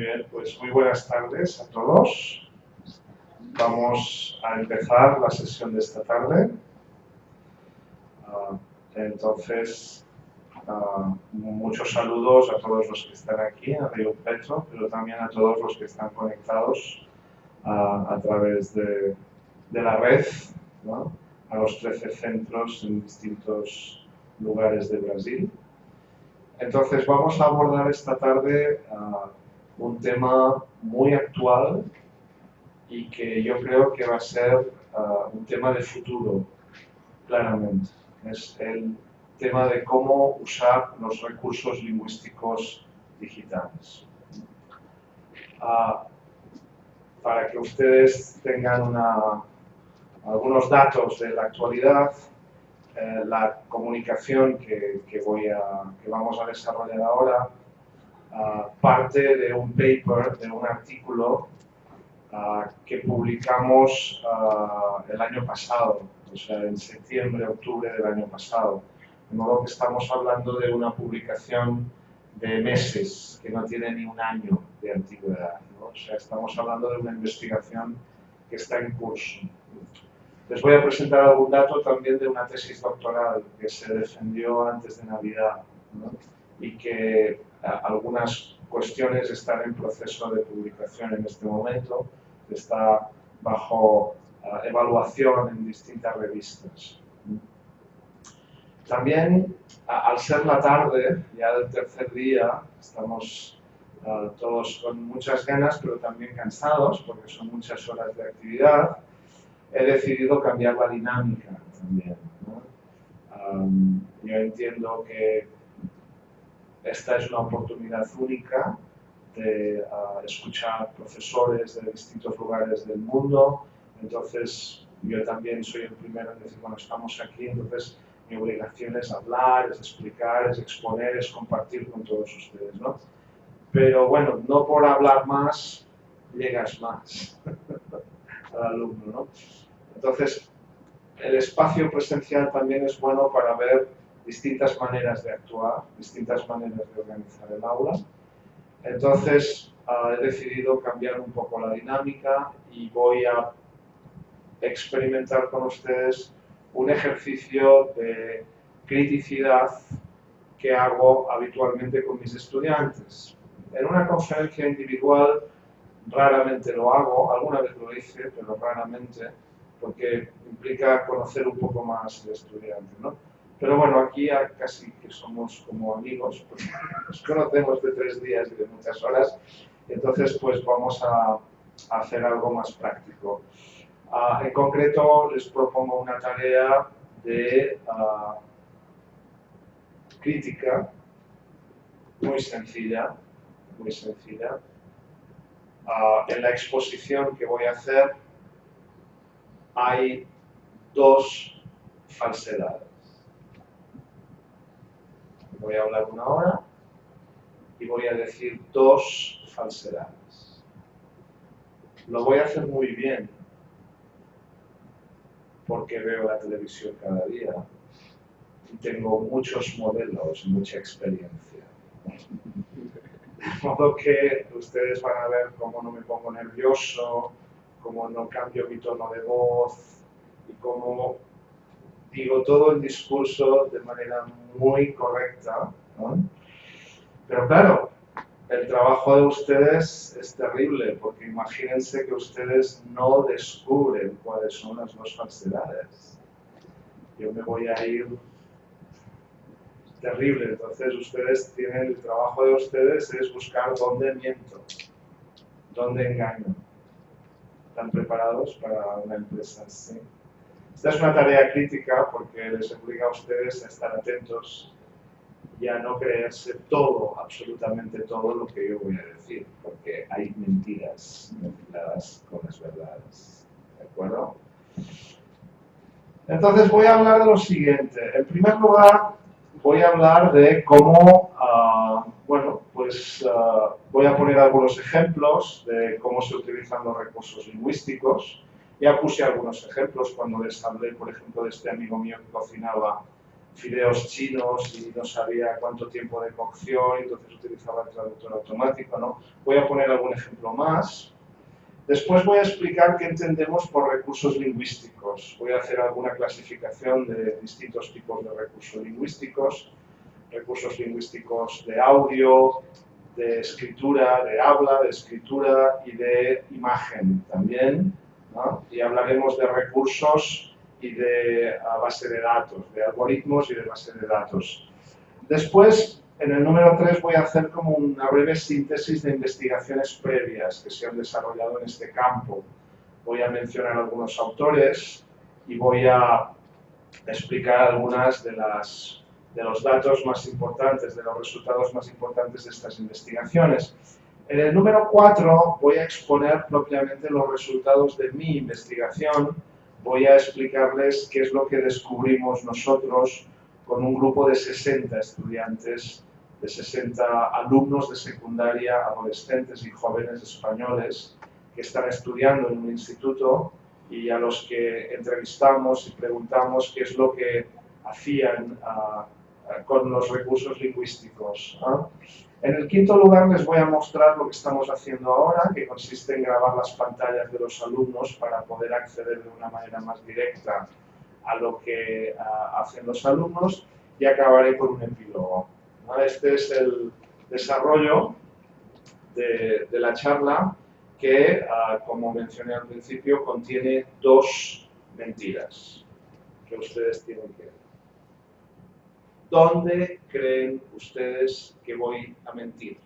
bien, pues muy buenas tardes a todos. Vamos a empezar la sesión de esta tarde. Entonces, muchos saludos a todos los que están aquí en Río Petro, pero también a todos los que están conectados a través de la red, ¿no? A los 13 centros en distintos lugares de Brasil. Entonces vamos a abordar esta tarde un tema muy actual y que yo creo que va a ser un tema de futuro, claramente. Es el tema de cómo usar los recursos lingüísticos digitales. Para que ustedes tengan algunos datos de la actualidad, la comunicación que vamos a desarrollar ahora parte de un paper, de un artículo que publicamos el año pasado, o sea, en septiembre, octubre del año pasado. De modo que estamos hablando de una publicación de meses, que no tiene ni un año de antigüedad, ¿no? O sea, estamos hablando de una investigación que está en curso. Les voy a presentar algún dato también de una tesis doctoral que se defendió antes de Navidad, ¿no? Y que algunas cuestiones están en proceso de publicación en este momento, está bajo evaluación en distintas revistas. También, al ser la tarde, ya del tercer día, estamos todos con muchas ganas, pero también cansados, porque son muchas horas de actividad. He decidido cambiar la dinámica también, ¿no? Yo entiendo que esta es una oportunidad única de escuchar profesores de distintos lugares del mundo. Entonces, yo también soy el primero en decir, bueno, estamos aquí, entonces mi obligación es hablar, es explicar, es exponer, es compartir con todos ustedes, ¿no? Pero bueno, no por hablar más, llegas más al alumno, ¿no? Entonces, el espacio presencial también es bueno para ver distintas maneras de actuar, distintas maneras de organizar el aula. Entonces, he decidido cambiar un poco la dinámica y voy a experimentar con ustedes un ejercicio de criticidad que hago habitualmente con mis estudiantes. En una conferencia individual raramente lo hago, alguna vez lo hice, pero raramente, porque implica conocer un poco más al estudiante, ¿no? Pero bueno, aquí ya casi que somos como amigos, porque nos conocemos de 3 días y de muchas horas, entonces pues vamos a hacer algo más práctico. En concreto les propongo una tarea de crítica muy sencilla, muy sencilla. En la exposición que voy a hacer hay 2 falsedades. Voy a hablar 1 hora y voy a decir 2 falsedades. Lo voy a hacer muy bien porque veo la televisión cada día y tengo muchos modelos, mucha experiencia. De modo que ustedes van a ver cómo no me pongo nervioso, cómo no cambio mi tono de voz y cómo digo todo el discurso de manera muy correcta, ¿no? Pero claro, el trabajo de ustedes es terrible, porque imagínense que ustedes no descubren cuáles son las 2 falsedades. Yo me voy a ir terrible, entonces ustedes tienen, el trabajo de ustedes es buscar dónde miento, dónde engaño. ¿Están preparados para una empresa así? Esta es una tarea crítica porque les obliga a ustedes a estar atentos y a no creerse todo, absolutamente todo lo que yo voy a decir, porque hay mentiras mezcladas con las verdades. ¿De acuerdo? Entonces voy a hablar de lo siguiente. En primer lugar, voy a hablar de cómo, voy a poner algunos ejemplos de cómo se utilizan los recursos lingüísticos. Ya puse algunos ejemplos cuando les hablé, por ejemplo, de este amigo mío que cocinaba fideos chinos y no sabía cuánto tiempo de cocción, entonces utilizaba el traductor automático, ¿no? Voy a poner algún ejemplo más. Después voy a explicar qué entendemos por recursos lingüísticos. Voy a hacer alguna clasificación de distintos tipos de recursos lingüísticos de audio, de escritura, de habla, de escritura y de imagen también, ¿no? Y hablaremos de recursos y de base de datos, de algoritmos y de base de datos. Después, en el número 3 voy a hacer como una breve síntesis de investigaciones previas que se han desarrollado en este campo. Voy a mencionar algunos autores y voy a explicar algunas de los datos más importantes, de los resultados más importantes de estas investigaciones. En el número 4 voy a exponer propiamente los resultados de mi investigación. Voy a explicarles qué es lo que descubrimos nosotros con un grupo de 60 estudiantes, de 60 alumnos de secundaria, adolescentes y jóvenes españoles que están estudiando en un instituto y a los que entrevistamos y preguntamos qué es lo que hacían con los recursos lingüísticos, ¿no? En el quinto lugar les voy a mostrar lo que estamos haciendo ahora, que consiste en grabar las pantallas de los alumnos para poder acceder de una manera más directa a lo que hacen los alumnos, y acabaré con un epílogo. ¿Vale? Este es el desarrollo de la charla que, como mencioné al principio, contiene 2 mentiras que ustedes tienen que ver. ¿Dónde creen ustedes que voy a mentir?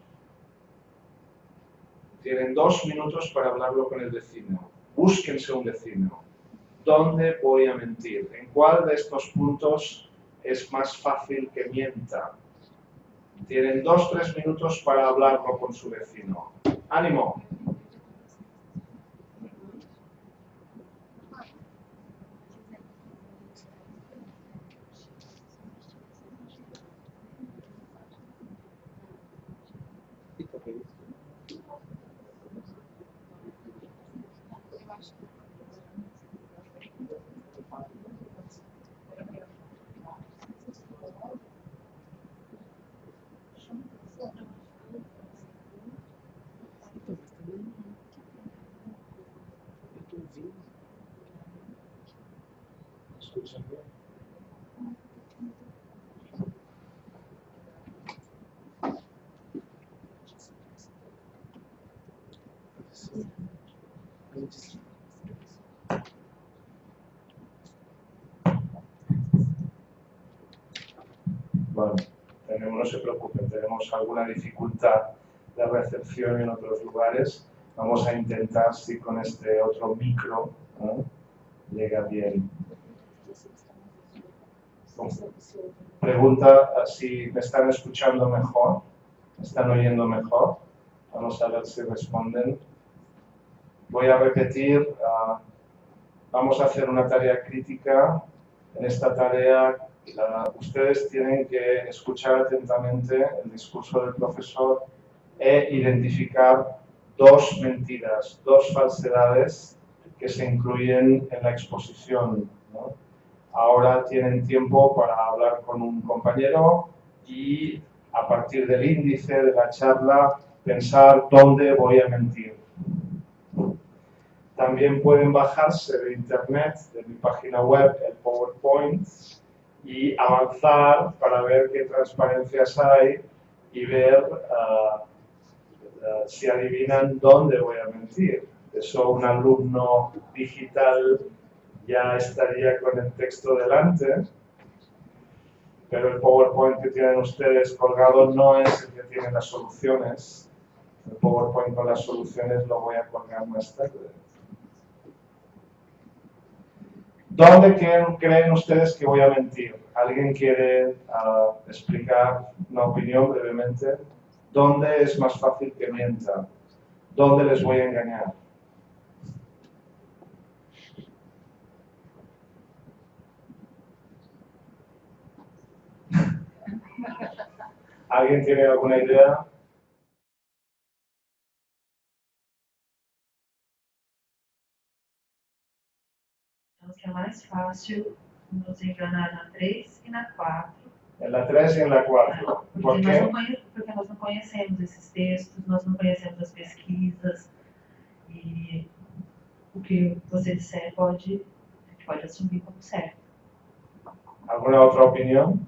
Tienen 2 minutos para hablarlo con el vecino. Búsquense un vecino. ¿Dónde voy a mentir? ¿En cuál de estos puntos es más fácil que mienta? Tienen 2-3 minutos para hablarlo con su vecino. ¡Ánimo! Bueno, no se preocupen, tenemos alguna dificultad de recepción en otros lugares. Vamos a intentar si con este otro micro llega bien. Pregunta si me están escuchando mejor, me están oyendo mejor. Vamos a ver si responden. Voy a repetir, vamos a hacer una tarea crítica. En esta tarea ustedes tienen que escuchar atentamente el discurso del profesor e identificar 2 mentiras, 2 falsedades que se incluyen en la exposición, ¿no? Ahora tienen tiempo para hablar con un compañero y a partir del índice de la charla pensar dónde voy a mentir. También pueden bajarse de internet, de mi página web, el PowerPoint y avanzar para ver qué transparencias hay y ver si adivinan dónde voy a mentir. Eso un alumno digital ya estaría con el texto delante, pero el PowerPoint que tienen ustedes colgado no es el que tiene las soluciones. El PowerPoint con las soluciones lo voy a colgar más tarde. ¿Dónde creen ustedes que voy a mentir? ¿Alguien quiere explicar una opinión brevemente? ¿Dónde es más fácil que mienta? ¿Dónde les voy a engañar? ¿Alguien tiene alguna idea? Então, que é mais fácil nos enganar na 3 e na 4. En la 3 y en la 4. ¿Por qué? Porque nós não conhecemos esses textos, nós não conhecemos as pesquisas, e o que você disser a gente pode assumir como certo. ¿Alguna otra opinión?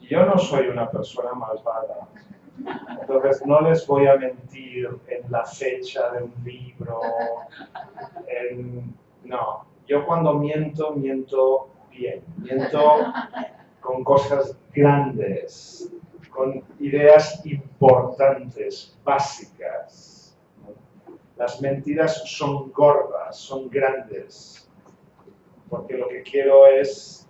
Yo no soy una persona malvada, entonces no les voy a mentir en la fecha de un libro, no. Yo cuando miento, miento bien, miento con cosas grandes, con ideas importantes, básicas. Las mentiras son gordas, son grandes, porque lo que quiero es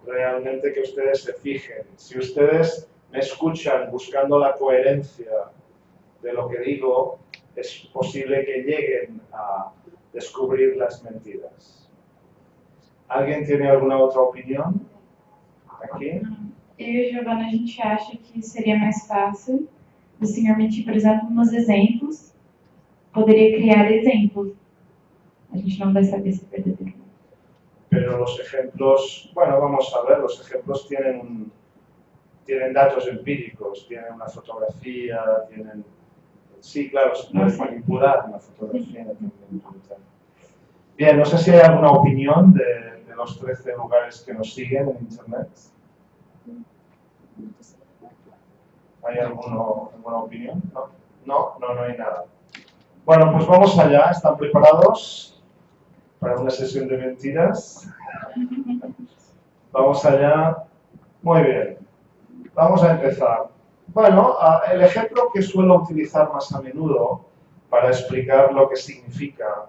realmente que ustedes se fijen. Si ustedes me escuchan buscando la coherencia de lo que digo, es posible que lleguen a descobrir las mentiras. ¿Alguien tiene alguna otra opinión? Aqui? Eu e a Giovana, a gente acha que seria mais fácil o senhor mentir, por exemplo, nos exemplos. Poderia criar exemplos. A gente não vai saber se é verdadeiro. Pero los ejemplos, bueno, vamos a ver, los ejemplos tienen datos empíricos, tienen una fotografía, tienen... Sí, claro, se puede manipular una fotografía. Bien, no sé si hay alguna opinión de los 13 lugares que nos siguen en Internet. ¿Hay alguna opinión? No hay nada. Bueno, pues vamos allá. ¿Están preparados para una sesión de mentiras? Vamos allá. Muy bien. Vamos a empezar. Bueno, el ejemplo que suelo utilizar más a menudo para explicar lo que significa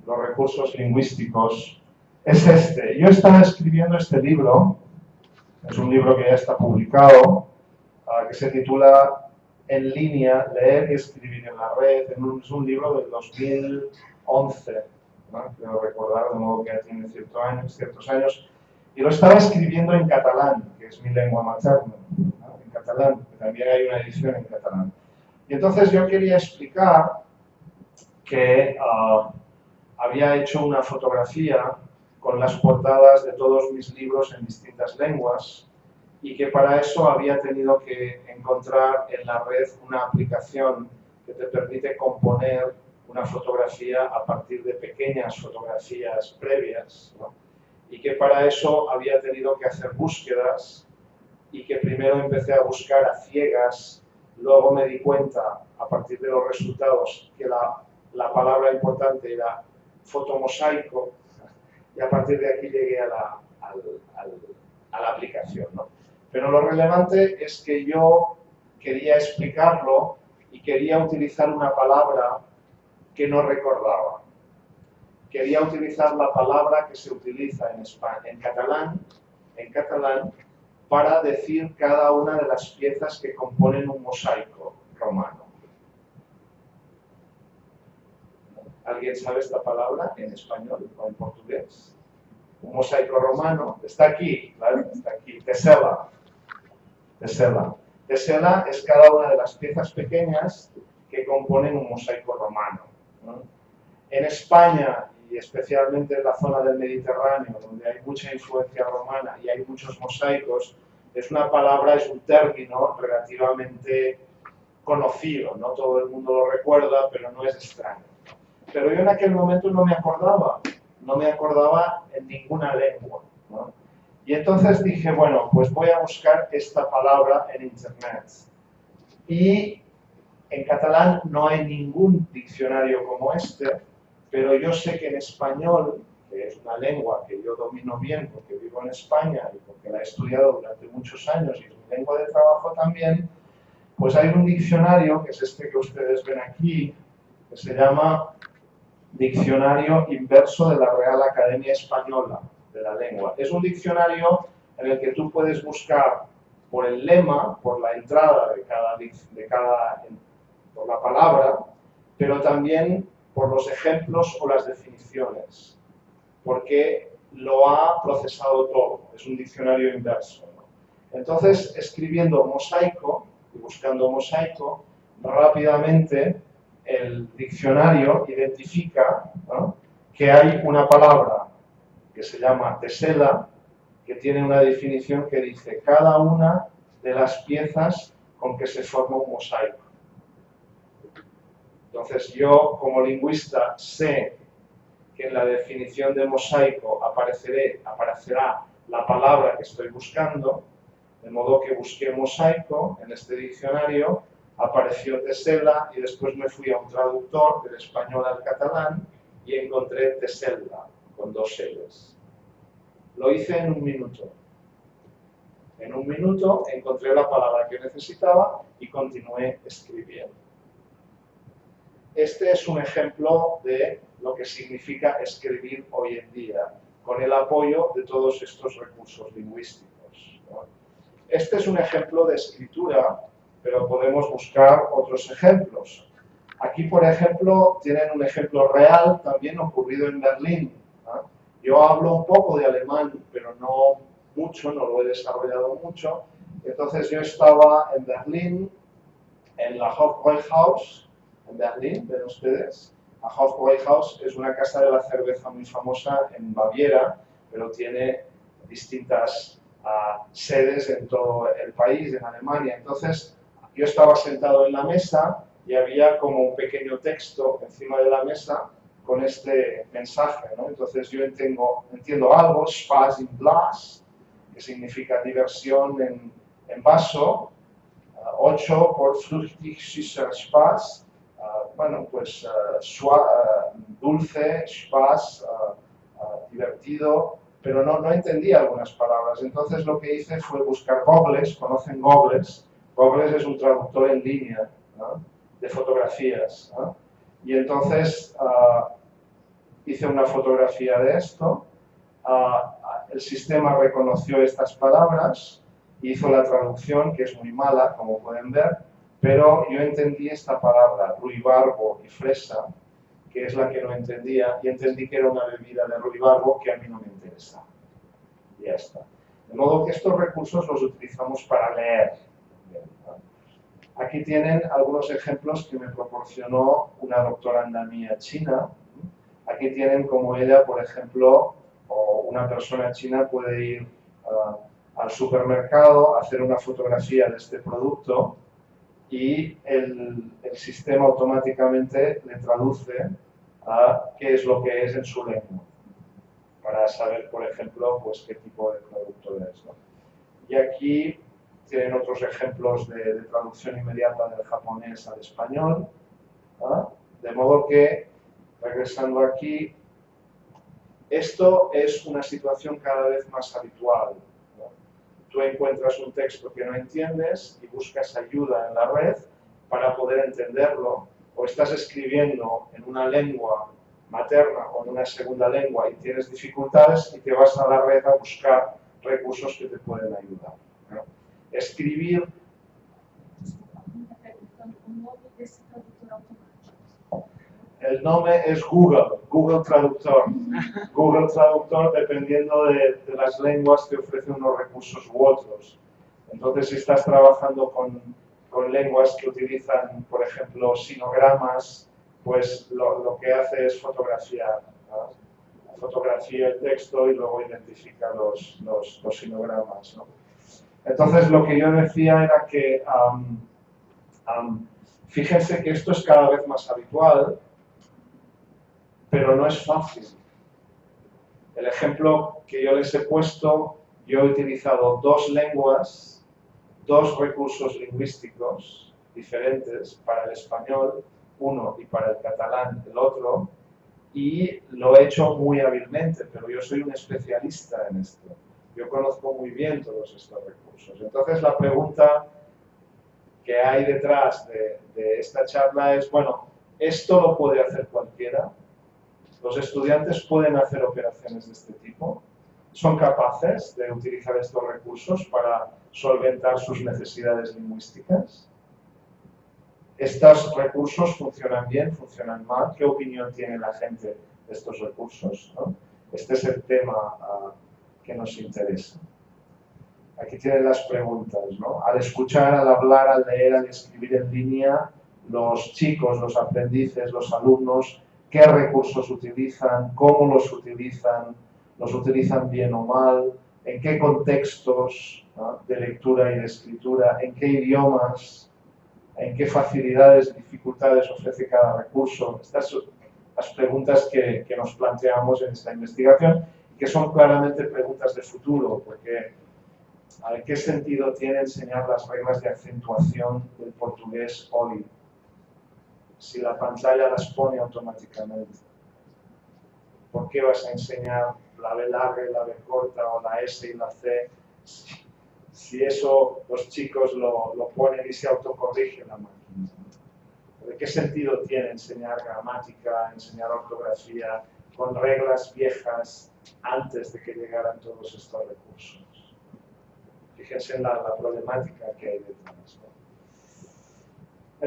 los recursos lingüísticos es este. Yo estaba escribiendo este libro, es un libro que ya está publicado, que se titula En línea, leer y escribir en la red. Es un libro del 2011, ¿no? Quiero recordar de modo que ya tiene ciertos años, y lo estaba escribiendo en catalán, que es mi lengua materna, ¿no? En catalán, que también hay una edición en catalán. Y entonces yo quería explicar que había hecho una fotografía con las portadas de todos mis libros en distintas lenguas, y que para eso había tenido que encontrar en la red una aplicación que te permite componer una fotografía a partir de pequeñas fotografías previas, ¿no? Y que para eso había tenido que hacer búsquedas, y que primero empecé a buscar a ciegas, luego me di cuenta a partir de los resultados que la palabra importante era fotomosaico, y a partir de aquí llegué a la aplicación, ¿no? Pero lo relevante es que yo quería explicarlo y quería utilizar una palabra que no recordaba. Quería utilizar la palabra que se utiliza en catalán, para decir cada una de las piezas que componen un mosaico romano. ¿Alguien sabe esta palabra en español o en portugués? Un mosaico romano, está aquí, ¿vale? Está aquí, tesela. Tesela. Tesela es cada una de las piezas pequeñas que componen un mosaico romano, ¿no? En España, y especialmente en la zona del Mediterráneo, donde hay mucha influencia romana y hay muchos mosaicos, es una palabra, es un término relativamente conocido, no todo el mundo lo recuerda, pero no es extraño. Pero yo en aquel momento no me acordaba en ninguna lengua, ¿no? Y entonces dije, bueno, pues voy a buscar esta palabra en Internet. Y en catalán no hay ningún diccionario como este, pero yo sé que en español, que es una lengua que yo domino bien porque vivo en España y porque la he estudiado durante muchos años y es mi lengua de trabajo también, pues hay un diccionario, que es este que ustedes ven aquí, que se llama Diccionario Inverso de la Real Academia Española de la Lengua. Es un diccionario en el que tú puedes buscar por el lema, por la entrada por la palabra, pero también por los ejemplos o las definiciones, porque lo ha procesado todo, es un diccionario inverso, ¿no? Entonces, escribiendo mosaico y buscando mosaico, rápidamente el diccionario identifica, ¿no?, que hay una palabra que se llama tesela, que tiene una definición que dice cada una de las piezas con que se forma un mosaico. Entonces yo, como lingüista, sé que en la definición de mosaico aparecerá la palabra que estoy buscando, de modo que busqué mosaico en este diccionario, apareció tesela y después me fui a un traductor del español al catalán y encontré tesela con 2 L's. Lo hice en 1 minuto. En 1 minuto encontré la palabra que necesitaba y continué escribiendo. Este es un ejemplo de lo que significa escribir hoy en día, con el apoyo de todos estos recursos lingüísticos, ¿no? Este es un ejemplo de escritura, pero podemos buscar otros ejemplos. Aquí, por ejemplo, tienen un ejemplo real también ocurrido en Berlín, ¿no? Yo hablo un poco de alemán, pero no mucho, no lo he desarrollado mucho. Entonces yo estaba en Berlín, en la Hofbräuhaus, en Berlín, ven ustedes. La Hofbräuhaus es una casa de la cerveza muy famosa en Baviera, pero tiene distintas sedes en todo el país, en Alemania. Entonces yo estaba sentado en la mesa y había como un pequeño texto encima de la mesa con este mensaje, ¿no? Entonces yo entiendo algo, Spaß im Glas, que significa diversión en vaso, 8 por flüchtig süßer Spaß, bueno, pues dulce, Spaß, divertido, pero no entendía algunas palabras. Entonces lo que hice fue buscar Googles. ¿Conocen Googles? Googles es un traductor en línea, ¿no?, de fotografías, ¿no? Y entonces hice una fotografía de esto, el sistema reconoció estas palabras, hizo la traducción, que es muy mala, como pueden ver, pero yo entendí esta palabra, ruibarbo y fresa, que es la que no entendía, y entendí que era una bebida de ruibarbo que a mí no me interesa. Y ya está. De modo que estos recursos los utilizamos para leer. Aquí tienen algunos ejemplos que me proporcionó una doctoranda mía china. Aquí tienen como ella, por ejemplo, o una persona china puede ir al supermercado, hacer una fotografía de este producto y el sistema automáticamente le traduce a qué es lo que es en su lengua, para saber, por ejemplo, pues qué tipo de producto es, ¿no? Y aquí tienen otros ejemplos de traducción inmediata del japonés al español, ¿no? De modo que, regresando aquí, esto es una situación cada vez más habitual, ¿no? Tú encuentras un texto que no entiendes y buscas ayuda en la red para poder entenderlo, o estás escribiendo en una lengua materna o en una segunda lengua y tienes dificultades y te vas a la red a buscar recursos que te pueden ayudar, ¿no? Escribir. El nombre es Google Traductor. Google Traductor, dependiendo de las lenguas, te ofrece unos recursos u otros. Entonces, si estás trabajando con lenguas que utilizan, por ejemplo, sinogramas, pues lo que hace es fotografiar, ¿no? Fotografía el texto y luego identifica los sinogramas, ¿no? Entonces, lo que yo decía era que, fíjense que esto es cada vez más habitual, pero no es fácil. El ejemplo que yo les he puesto, yo he utilizado 2 lenguas, 2 recursos lingüísticos diferentes para el español, uno, y para el catalán, el otro, y lo he hecho muy hábilmente, pero yo soy un especialista en esto. Yo conozco muy bien todos estos recursos. Entonces, la pregunta que hay detrás de esta charla es, bueno, ¿esto lo puede hacer cualquiera? ¿Los estudiantes pueden hacer operaciones de este tipo? ¿Son capaces de utilizar estos recursos para solventar sus necesidades lingüísticas? ¿Estos recursos funcionan bien, funcionan mal? ¿Qué opinión tiene la gente de estos recursos, ¿no? Este es el tema que nos interesa. Aquí tienen las preguntas, ¿no? Al escuchar, al hablar, al leer, al escribir en línea, los chicos, los aprendices, los alumnos, qué recursos utilizan, cómo los utilizan bien o mal, en qué contextos, ¿no?, de lectura y de escritura, en qué idiomas, en qué facilidades y dificultades ofrece cada recurso. Estas son las preguntas que nos planteamos en esta investigación, que son claramente preguntas de futuro, porque ¿qué sentido tiene enseñar las reglas de acentuación del portugués hoy si la pantalla las pone automáticamente? ¿Por qué vas a enseñar la B larga y la B corta o la S y la C si eso los chicos lo ponen y se autocorrige la máquina? ¿De qué sentido tiene enseñar gramática, enseñar ortografía con reglas viejas antes de que llegaran todos estos recursos? Fíjense en la problemática que hay detrás, ¿no?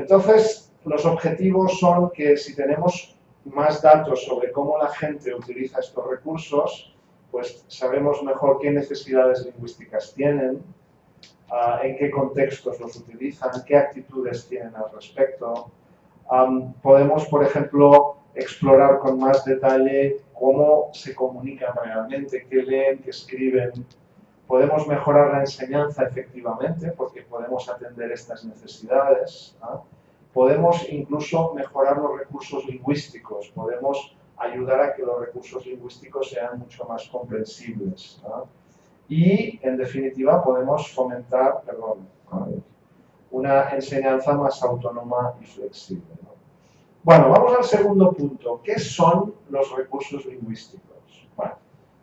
Entonces, los objetivos son que si tenemos más datos sobre cómo la gente utiliza estos recursos, pues sabemos mejor qué necesidades lingüísticas tienen, en qué contextos los utilizan, qué actitudes tienen al respecto. Podemos, por ejemplo, explorar con más detalle cómo se comunican realmente, qué leen, qué escriben. Podemos mejorar la enseñanza efectivamente porque podemos atender estas necesidades, ¿no? Podemos incluso mejorar los recursos lingüísticos, podemos ayudar a que los recursos lingüísticos sean mucho más comprensibles, ¿no? Y, en definitiva, podemos fomentar, una enseñanza más autónoma y flexible, ¿no? Bueno, vamos al segundo punto. ¿Qué son los recursos lingüísticos? Bueno,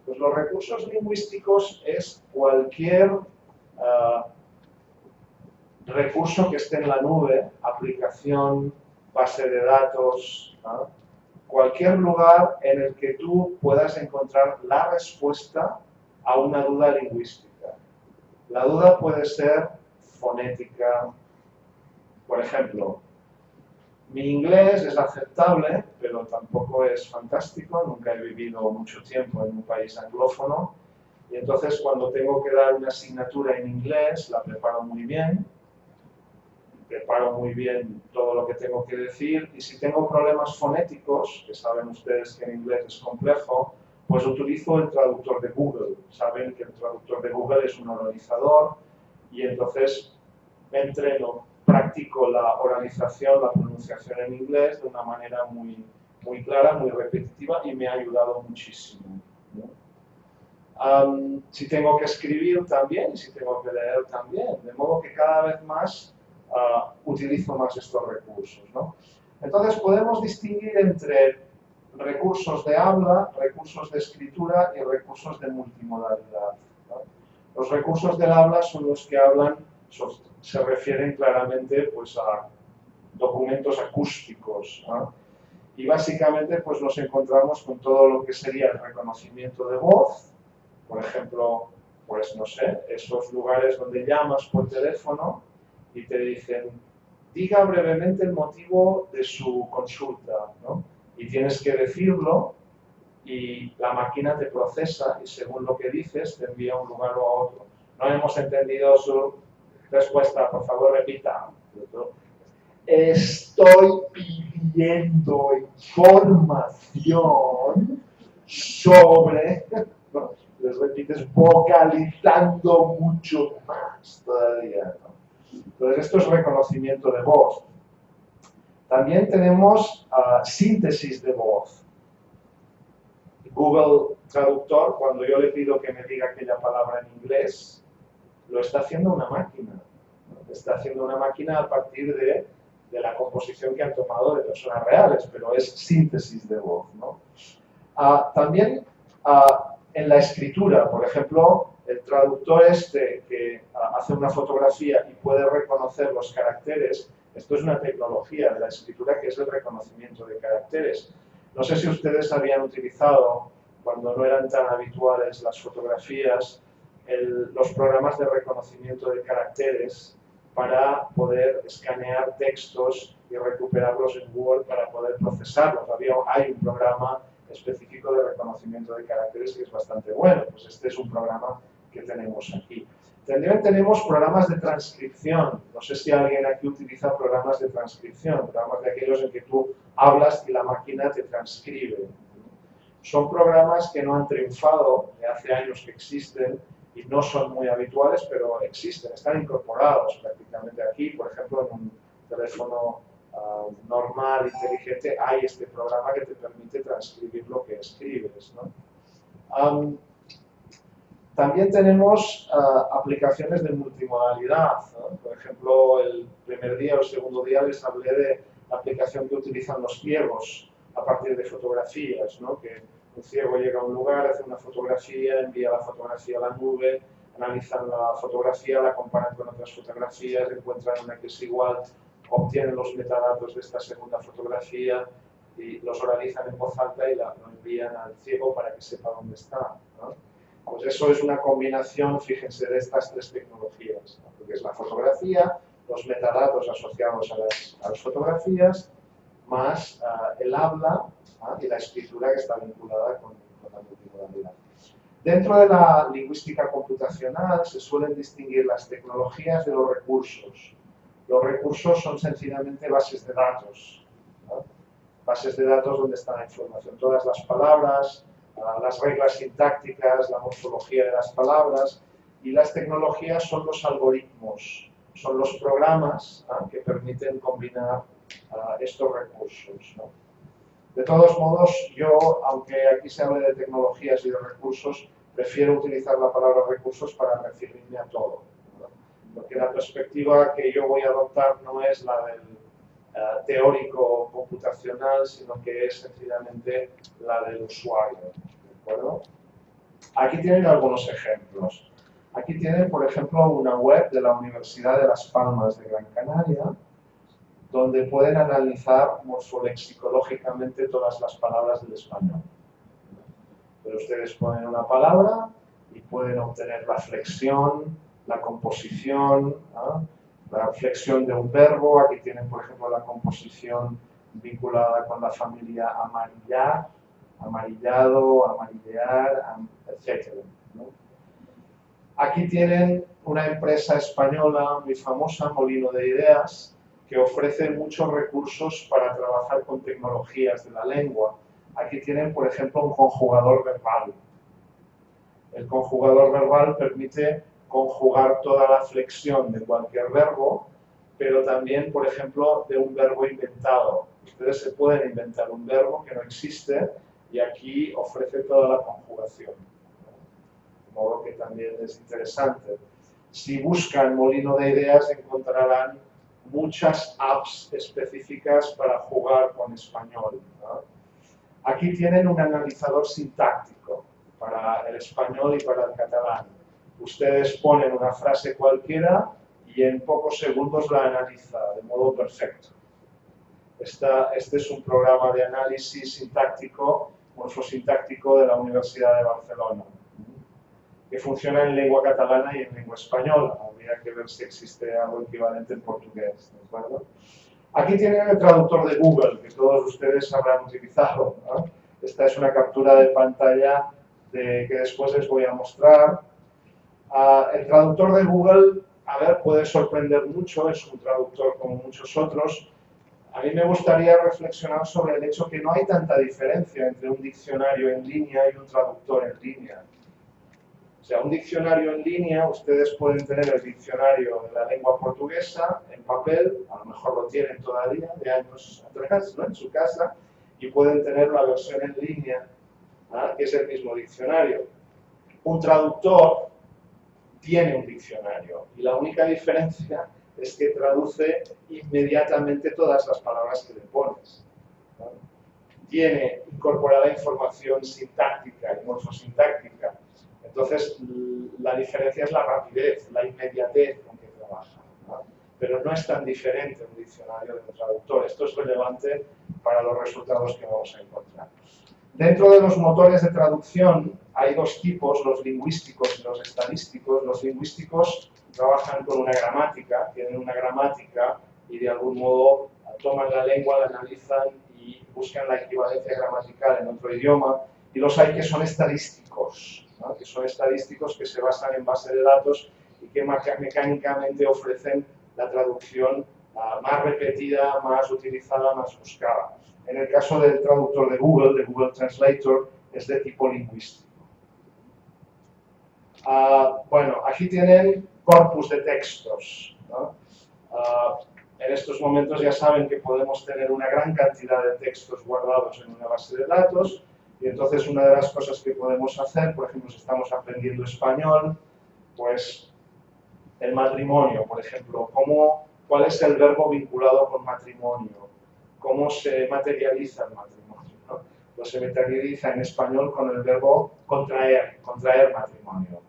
pues los recursos lingüísticos es cualquier recurso que esté en la nube, aplicación, base de datos, ¿no?, cualquier lugar en el que tú puedas encontrar la respuesta a una duda lingüística. La duda puede ser fonética. Por ejemplo, mi inglés es aceptable, pero tampoco es fantástico. Nunca he vivido mucho tiempo en un país anglófono. Y entonces, cuando tengo que dar una asignatura en inglés, la preparo muy bien todo lo que tengo que decir, y si tengo problemas fonéticos, que saben ustedes que en inglés es complejo, pues utilizo el traductor de Google. Saben que el traductor de Google es un oralizador, y entonces me entreno, practico la oralización, la pronunciación en inglés de una manera muy, muy clara, muy repetitiva, y me ha ayudado muchísimo, ¿no? Si tengo que escribir también, y si tengo que leer también, de modo que cada vez más utilizo más estos recursos, ¿no? Entonces podemos distinguir entre recursos de habla, recursos de escritura y recursos de multimodalidad, ¿no? Los recursos del habla son los que se refieren claramente pues, a documentos acústicos, ¿no? Y básicamente pues, los encontramos con todo lo que sería el reconocimiento de voz, por ejemplo, pues no sé, esos lugares donde llamas por teléfono y te dicen, diga brevemente el motivo de su consulta, ¿no? Y tienes que decirlo y la máquina te procesa y según lo que dices te envía a un lugar o a otro. No hemos entendido su respuesta, por favor repita. Estoy pidiendo información sobre... No, les repites vocalizando mucho más todavía, ¿no? Entonces, esto es reconocimiento de voz. También tenemos síntesis de voz. Google Traductor, cuando yo le pido que me diga aquella palabra en inglés, lo está haciendo una máquina. Está haciendo una máquina a partir de la composición que han tomado de personas reales, pero es síntesis de voz, ¿no? También en la escritura, por ejemplo, el traductor que hace una fotografía y puede reconocer los caracteres, esto es una tecnología de la escritura que es el reconocimiento de caracteres. No sé si ustedes habían utilizado, cuando no eran tan habituales las fotografías, los programas de reconocimiento de caracteres para poder escanear textos y recuperarlos en Word para poder procesarlos. Hay un programa específico de reconocimiento de caracteres que es bastante bueno, pues este es un programa que tenemos aquí. También tenemos programas de transcripción. No sé si alguien aquí utiliza programas de transcripción, programas de aquellos en que tú hablas y la máquina te transcribe. Son programas que no han triunfado, de hace años que existen y no son muy habituales, pero existen, están incorporados prácticamente aquí. Por ejemplo, en un teléfono normal, inteligente, hay este programa que te permite transcribir lo que escribes, ¿no? También tenemos aplicaciones de multimodalidad, ¿no? Por ejemplo, el primer día o el segundo día les hablé de la aplicación que utilizan los ciegos a partir de fotografías, ¿no? Que un ciego llega a un lugar, hace una fotografía, envía la fotografía a la nube, analizan la fotografía, la comparan con otras fotografías, encuentran una que es igual, obtienen los metadatos de esta segunda fotografía y los oralizan en voz alta y lo envían al ciego para que sepa dónde está, ¿no? Pues eso es una combinación, fíjense, de estas tres tecnologías, ¿no? Porque es la fotografía, los metadatos asociados a las fotografías, más el habla, ¿no? Y la escritura que está vinculada con la multimodalidad. Dentro de la lingüística computacional se suelen distinguir las tecnologías de los recursos. Los recursos son sencillamente bases de datos, ¿no? Bases de datos donde está la información, todas las palabras, las reglas sintácticas, la morfología de las palabras, y las tecnologías son los algoritmos, son los programas, ¿no? Que permiten combinar estos recursos, ¿no? De todos modos, yo, aunque aquí se hable de tecnologías y de recursos, prefiero utilizar la palabra recursos para referirme a todo, ¿no? Porque la perspectiva que yo voy a adoptar no es la del teórico computacional, sino que es sencillamente la del usuario, ¿de acuerdo? Aquí tienen algunos ejemplos. Aquí tienen, por ejemplo, una web de la Universidad de Las Palmas de Gran Canaria, donde pueden analizar morfolexicológicamente todas las palabras del español. Pero ustedes ponen una palabra y pueden obtener la flexión, la composición, ¿no? La flexión de un verbo. Aquí tienen, por ejemplo, la composición vinculada con la familia amarillar, amarillado, amarillear, etc., ¿no? Aquí tienen una empresa española muy famosa, Molino de Ideas, que ofrece muchos recursos para trabajar con tecnologías de la lengua. Aquí tienen, por ejemplo, un conjugador verbal. El conjugador verbal permite conjugar toda la flexión de cualquier verbo, pero también, por ejemplo, de un verbo inventado. Ustedes se pueden inventar un verbo que no existe y aquí ofrece toda la conjugación. De modo que también es interesante. Si buscan Molino de Ideas encontrarán muchas apps específicas para jugar con español, ¿no? Aquí tienen un analizador sintáctico para el español y para el catalán. Ustedes ponen una frase cualquiera y en pocos segundos la analiza de modo perfecto. Este es un programa de análisis sintáctico, morfosintáctico de la Universidad de Barcelona, que funciona en lengua catalana y en lengua española. Habría que ver si existe algo equivalente en portugués, ¿de acuerdo? Aquí tienen el traductor de Google, que todos ustedes habrán utilizado, ¿no? Esta es una captura de pantalla que después les voy a mostrar. El traductor de Google, a ver, puede sorprender mucho, es un traductor como muchos otros. A mí me gustaría reflexionar sobre el hecho que no hay tanta diferencia entre un diccionario en línea y un traductor en línea. O sea, un diccionario en línea, ustedes pueden tener el diccionario de la lengua portuguesa en papel, a lo mejor lo tienen todavía de años atrás, ¿no? En su casa, y pueden tener la versión en línea, ¿no? Que es el mismo diccionario. Un traductor tiene un diccionario y la única diferencia es que traduce inmediatamente todas las palabras que le pones, ¿no? Tiene incorporada información sintáctica y morfosintáctica. Entonces, la diferencia es la rapidez, la inmediatez con que trabaja, ¿no? Pero no es tan diferente un diccionario de un traductor. Esto es relevante para los resultados que vamos a encontrar. Dentro de los motores de traducción hay dos tipos, los lingüísticos y los estadísticos. Los lingüísticos trabajan con una gramática, tienen una gramática y de algún modo toman la lengua, la analizan y buscan la equivalencia gramatical en otro idioma. Y los hay que son estadísticos, ¿no? Que son estadísticos que se basan en base de datos y que mecánicamente ofrecen la traducción más repetida, más utilizada, más buscada. En el caso del traductor de Google Translator, es de tipo lingüístico. Bueno, aquí tienen corpus de textos, ¿no? En estos momentos ya saben que podemos tener una gran cantidad de textos guardados en una base de datos y entonces una de las cosas que podemos hacer, por ejemplo, si estamos aprendiendo español, pues el matrimonio, por ejemplo, ¿cuál es el verbo vinculado con matrimonio? ¿Cómo se materializa el matrimonio, ¿no? Pues se materializa en español con el verbo contraer matrimonio.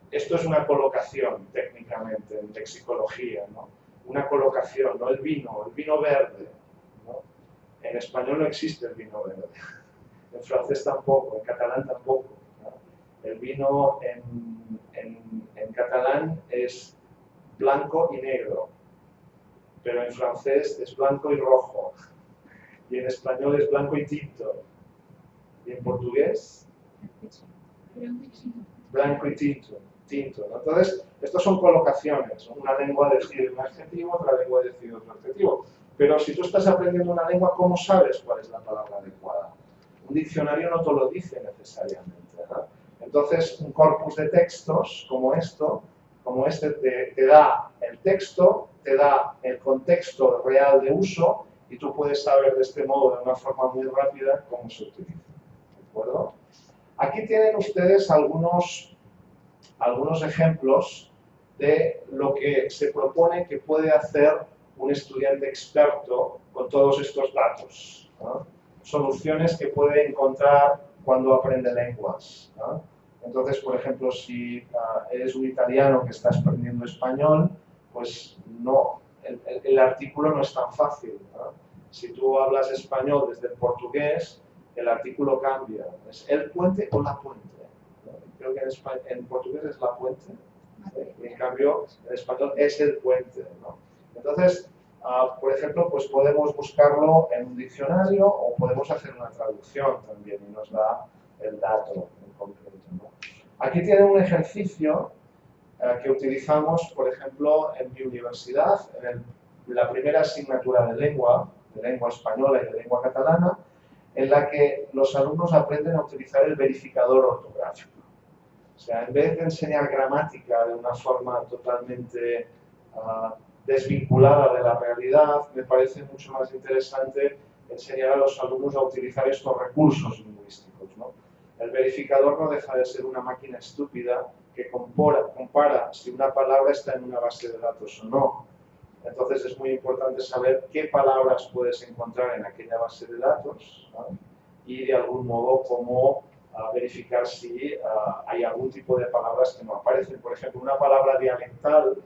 Esto es una colocación técnicamente en lexicología, ¿no? Una colocación, no el vino verde, ¿no? En español no existe el vino verde, en francés tampoco, en catalán tampoco, ¿no? El vino en catalán es blanco y negro, pero en francés es blanco y rojo, y en español es blanco y tinto, y en portugués blanco y tinto, ¿no? Entonces, estas son colocaciones, ¿no? Una lengua decide un adjetivo, otra lengua decide otro adjetivo, pero si tú estás aprendiendo una lengua, ¿cómo sabes cuál es la palabra adecuada? Un diccionario no te lo dice necesariamente, ¿no? Entonces, un corpus de textos como este te da el texto, te da el contexto real de uso y tú puedes saber de este modo, de una forma muy rápida, cómo se utiliza. ¿De acuerdo? Aquí tienen ustedes algunos ejemplos de lo que se propone que puede hacer un estudiante experto con todos estos datos, ¿no? Soluciones que puede encontrar cuando aprende lenguas, ¿no? Entonces, por ejemplo, si eres un italiano que estás aprendiendo español, pues no, el artículo no es tan fácil, ¿no? Si tú hablas español desde el portugués, el artículo cambia. ¿Es el puente o la puente? ¿No? Creo que en portugués es la puente, y en cambio en español es el puente, ¿no? Entonces, por ejemplo, pues podemos buscarlo en un diccionario o podemos hacer una traducción también y nos da el dato en concreto, ¿no? Aquí tienen un ejercicio que utilizamos, por ejemplo, en mi universidad, en la primera asignatura de lengua española y de lengua catalana, en la que los alumnos aprenden a utilizar el verificador ortográfico. O sea, en vez de enseñar gramática de una forma totalmente desvinculada de la realidad, me parece mucho más interesante enseñar a los alumnos a utilizar estos recursos lingüísticos, ¿no? El verificador no deja de ser una máquina estúpida que compara si una palabra está en una base de datos o no. Entonces es muy importante saber qué palabras puedes encontrar en aquella base de datos, ¿no? Y de algún modo cómo verificar si hay algún tipo de palabras que no aparecen. Por ejemplo, una palabra dialectal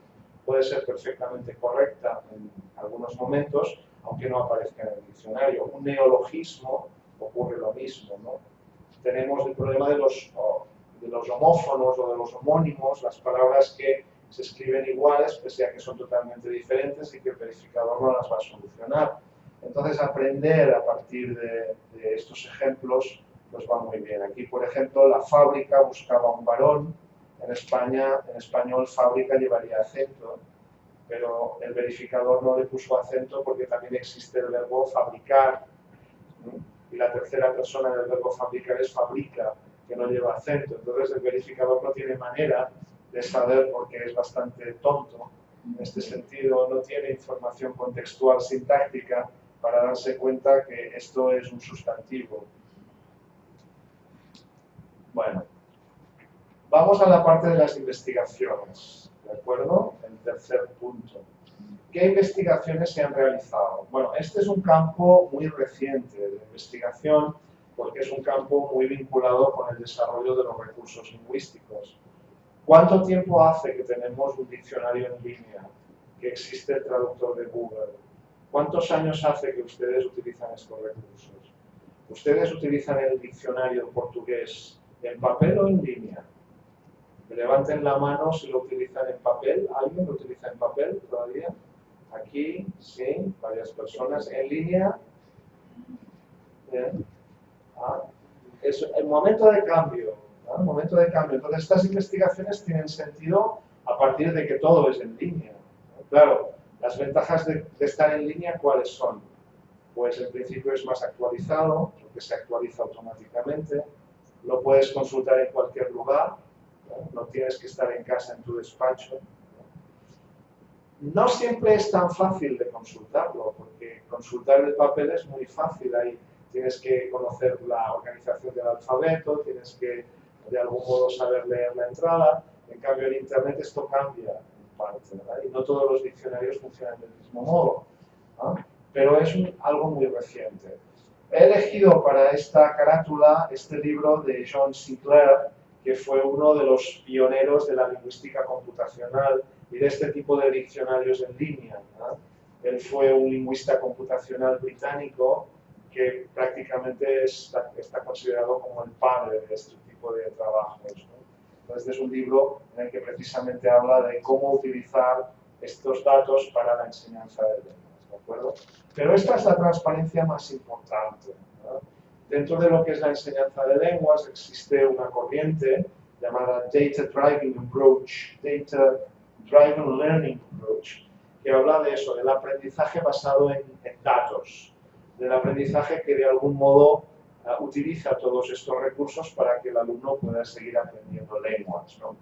puede ser perfectamente correcta en algunos momentos, aunque no aparezca en el diccionario. Un neologismo ocurre lo mismo, ¿no? Tenemos el problema de los homófonos o de los homónimos, las palabras que se escriben iguales, pese a que son totalmente diferentes y que el verificador no las va a solucionar. Entonces, aprender a partir de estos ejemplos pues va muy bien. Aquí, por ejemplo, la fábrica buscaba un varón. En España, en español, fábrica llevaría acento, pero el verificador no le puso acento porque también existe el verbo fabricar, ¿no? Y la tercera persona del verbo fabricar es fabrica, que no lleva acento. Entonces, el verificador no tiene manera de saber, porque es bastante tonto en este sentido, no tiene información contextual sintáctica para darse cuenta que esto es un sustantivo. Bueno, vamos a la parte de las investigaciones, ¿de acuerdo? El tercer punto. ¿Qué investigaciones se han realizado? Bueno, este es un campo muy reciente de investigación porque es un campo muy vinculado con el desarrollo de los recursos lingüísticos. ¿Cuánto tiempo hace que tenemos un diccionario en línea, que existe el traductor de Google? ¿Cuántos años hace que ustedes utilizan estos recursos? ¿Ustedes utilizan el diccionario portugués en papel o en línea? Que levanten la mano si lo utilizan en papel. ¿Alguien lo utiliza en papel todavía? Aquí, sí, varias personas. ¿En línea? Bien. Es el momento de cambio, ¿no? El momento de cambio. Entonces, estas investigaciones tienen sentido a partir de que todo es en línea. Claro, las ventajas de estar en línea, ¿cuáles son? Pues en principio es más actualizado, porque se actualiza automáticamente, lo puedes consultar en cualquier lugar, no tienes que estar en casa en tu despacho. No siempre es tan fácil de consultarlo, porque consultar el papel es muy fácil, ahí tienes que conocer la organización del alfabeto, tienes que de algún modo saber leer la entrada, en cambio en Internet esto cambia en parte, ¿verdad? Y no todos los diccionarios funcionan del mismo modo, ¿no? Pero es algo muy reciente. He elegido para esta carátula este libro de John Sinclair, que fue uno de los pioneros de la lingüística computacional y de este tipo de diccionarios en línea, ¿no? Él fue un lingüista computacional británico que prácticamente está considerado como el padre de este tipo de trabajos, ¿no? Entonces es un libro en el que precisamente habla de cómo utilizar estos datos para la enseñanza de lenguas, ¿de acuerdo? Pero esta es la transparencia más importante, ¿no? Dentro de lo que es la enseñanza de lenguas existe una corriente llamada Data Driven Approach, Data Driven Learning Approach, que habla de eso, del aprendizaje basado en datos, del aprendizaje que de algún modo utiliza todos estos recursos para que el alumno pueda seguir aprendiendo lenguas, ¿no?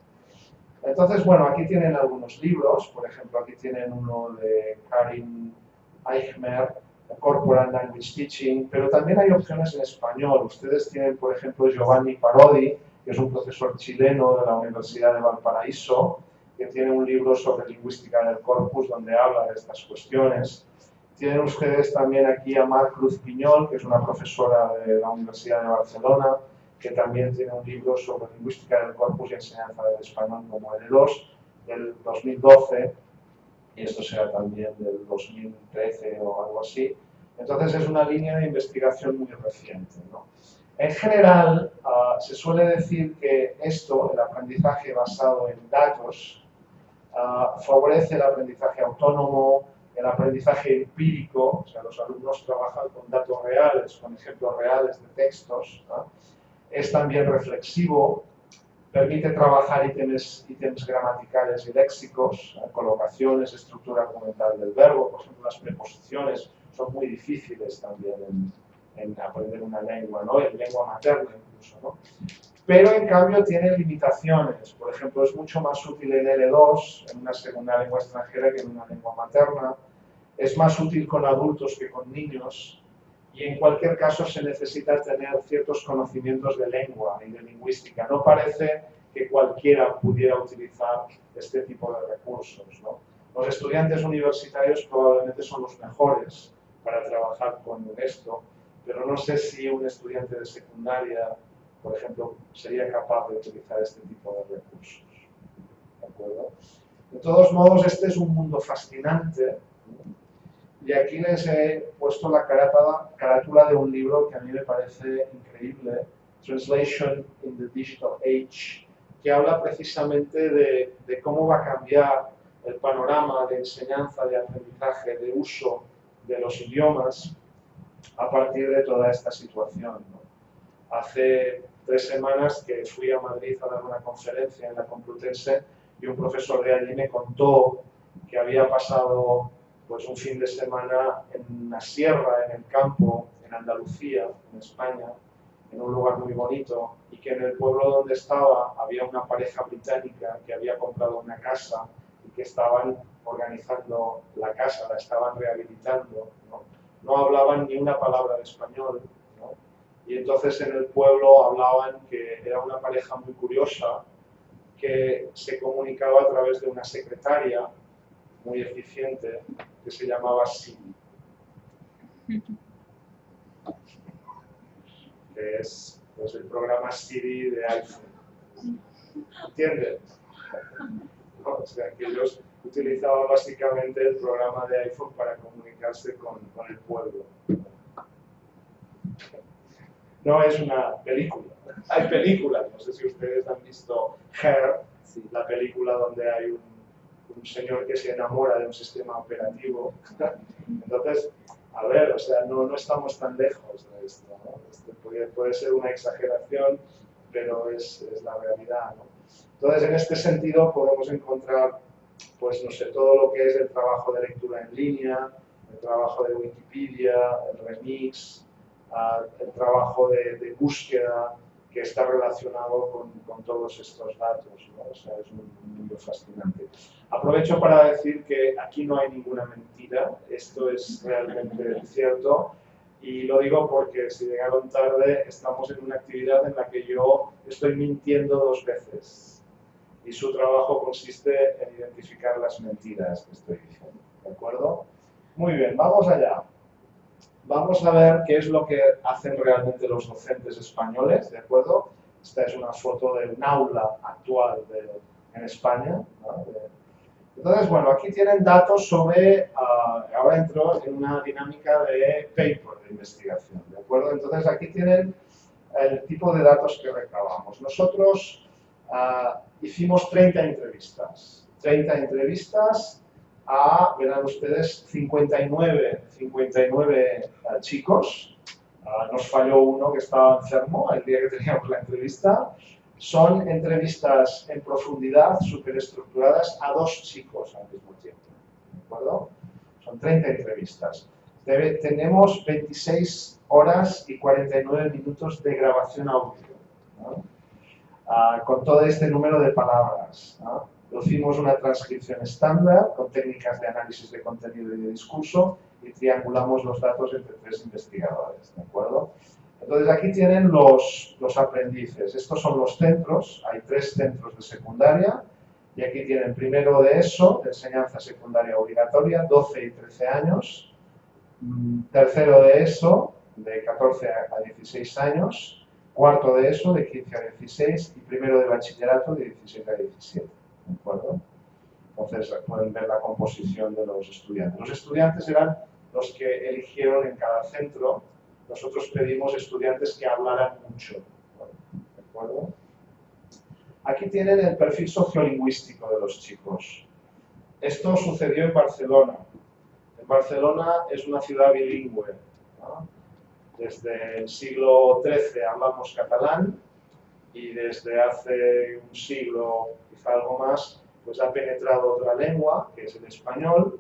Entonces, bueno, aquí tienen algunos libros, por ejemplo, aquí tienen uno de Karin Eichmer, Corporal Language Teaching, pero también hay opciones en español. Ustedes tienen, por ejemplo, Giovanni Parodi, que es un profesor chileno de la Universidad de Valparaíso, que tiene un libro sobre lingüística del corpus donde habla de estas cuestiones. Tienen ustedes también aquí a Mar Cruz Piñol, que es una profesora de la Universidad de Barcelona, que también tiene un libro sobre lingüística del corpus y enseñanza del español como L2, del 2012, y esto será también del 2013 o algo así. Entonces es una línea de investigación muy reciente, ¿no? En general, se suele decir que esto, el aprendizaje basado en datos, favorece el aprendizaje autónomo, el aprendizaje empírico, o sea, los alumnos trabajan con datos reales, con ejemplos reales de textos, ¿no? Es también reflexivo, permite trabajar ítems gramaticales y léxicos, colocaciones, estructura argumental del verbo, por ejemplo, las preposiciones son muy difíciles también en aprender una lengua, ¿no? En lengua materna incluso, ¿no? Pero en cambio tiene limitaciones, por ejemplo, es mucho más útil en L2, en una segunda lengua extranjera que en una lengua materna, es más útil con adultos que con niños, y en cualquier caso se necesita tener ciertos conocimientos de lengua y de lingüística. No parece que cualquiera pudiera utilizar este tipo de recursos, ¿no? Los estudiantes universitarios probablemente son los mejores para trabajar con esto, pero no sé si un estudiante de secundaria, por ejemplo, sería capaz de utilizar este tipo de recursos. ¿De acuerdo? De todos modos, este es un mundo fascinante. Y aquí les he puesto la carátula de un libro que a mí me parece increíble, Translation in the Digital Age, que habla precisamente de cómo va a cambiar el panorama de enseñanza, de aprendizaje, de uso de los idiomas a partir de toda esta situación, ¿no? Hace 3 semanas que fui a Madrid a dar una conferencia en la Complutense y un profesor de allí me contó que había pasado pues un fin de semana en una sierra, en el campo, en Andalucía, en España, en un lugar muy bonito, y que en el pueblo donde estaba había una pareja británica que había comprado una casa y que estaban organizando la casa, la estaban rehabilitando, ¿no? No hablaban ni una palabra de español, ¿no? Y entonces en el pueblo hablaban que era una pareja muy curiosa, que se comunicaba a través de una secretaria muy eficiente, que se llamaba Siri, que es pues, el programa Siri de iPhone. ¿Entiendes? ¿No? O sea, que ellos utilizaban básicamente el programa de iPhone para comunicarse con el pueblo. No es una película. Hay películas, no sé si ustedes han visto Her, la película donde hay un señor que se enamora de un sistema operativo. Entonces, a ver, o sea, no estamos tan lejos de esto, ¿no? Puede ser una exageración, pero es la realidad, ¿no? Entonces, en este sentido, podemos encontrar, pues, no sé, todo lo que es el trabajo de lectura en línea, el trabajo de Wikipedia, el remix, el trabajo de búsqueda que está relacionado con todos estos datos, ¿no? O sea, es un mundo fascinante. Aprovecho para decir que aquí no hay ninguna mentira, esto es realmente cierto, y lo digo porque si llegaron tarde, estamos en una actividad en la que yo estoy mintiendo 2 veces, y su trabajo consiste en identificar las mentiras que estoy diciendo, ¿de acuerdo? Muy bien, vamos allá. Vamos a ver qué es lo que hacen realmente los docentes españoles, ¿de acuerdo? Esta es una foto de un aula actual en España, ¿no? Entonces, bueno, aquí tienen datos sobre, ahora entro en una dinámica de paper de investigación, ¿de acuerdo? Entonces, aquí tienen el tipo de datos que recabamos. Nosotros hicimos 30 entrevistas. 30 entrevistas a, verán ustedes, 59 chicos. Nos falló uno que estaba enfermo el día que teníamos la entrevista. Son entrevistas en profundidad, superestructuradas, a 2 chicos al mismo tiempo, ¿de acuerdo? Son 30 entrevistas. Tenemos 26 horas y 49 minutos de grabación audio, ¿no? Con todo este número de palabras, ¿no? Hicimos una transcripción estándar con técnicas de análisis de contenido y de discurso y triangulamos los datos entre 3 investigadores, ¿de acuerdo? Entonces aquí tienen los aprendices. Estos son los centros, hay 3 centros de secundaria y aquí tienen primero de ESO, de enseñanza secundaria obligatoria, 12 y 13 años, tercero de ESO, de 14 a 16 años, cuarto de ESO, de 15 a 16 y primero de bachillerato, de 16 a 17. ¿De acuerdo? Entonces pueden ver la composición de los estudiantes. Los estudiantes eran los que eligieron en cada centro. Nosotros pedimos estudiantes que hablaran mucho. ¿De acuerdo? Aquí tienen el perfil sociolingüístico de los chicos. Esto sucedió en Barcelona. En Barcelona es una ciudad bilingüe, ¿no? Desde el siglo XIII hablamos catalán y desde hace un siglo, quizá algo más, pues ha penetrado otra lengua, que es el español,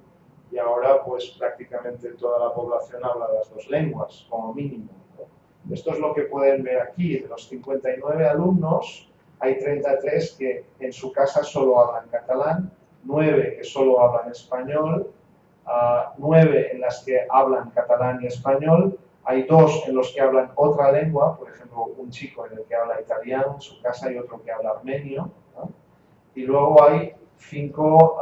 y ahora pues prácticamente toda la población habla las 2 lenguas, como mínimo, ¿no? Esto es lo que pueden ver aquí. De los 59 alumnos, hay 33 que en su casa solo hablan catalán, 9 que solo hablan español, 9 en las que hablan catalán y español, hay 2 en los que hablan otra lengua, por ejemplo, un chico en el que habla italiano en su casa y otro que habla armenio, ¿no? Y luego hay 5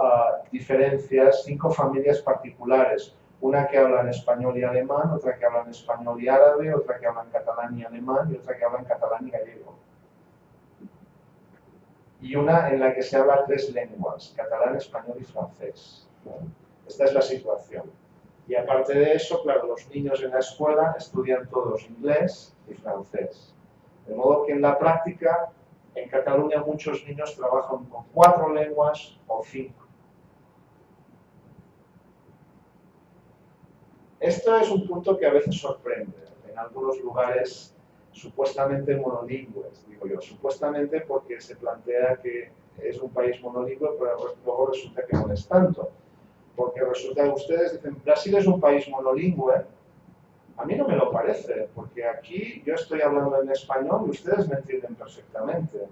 diferencias, 5 familias particulares, una que habla en español y alemán, otra que habla en español y árabe, otra que habla en catalán y alemán y otra que habla en catalán y gallego. Y una en la que se habla 3 lenguas, catalán, español y francés, ¿no? Esta es la situación. Y aparte de eso, claro, los niños en la escuela estudian todos inglés y francés. De modo que en la práctica, en Cataluña muchos niños trabajan con 4 lenguas o 5. Esto es un punto que a veces sorprende. En algunos lugares supuestamente monolingües, digo yo, supuestamente porque se plantea que es un país monolingüe, pero luego resulta que no es tanto. Porque resulta que ustedes dicen, Brasil es un país monolingüe. A mí no me lo parece, porque aquí yo estoy hablando en español y ustedes me entienden perfectamente.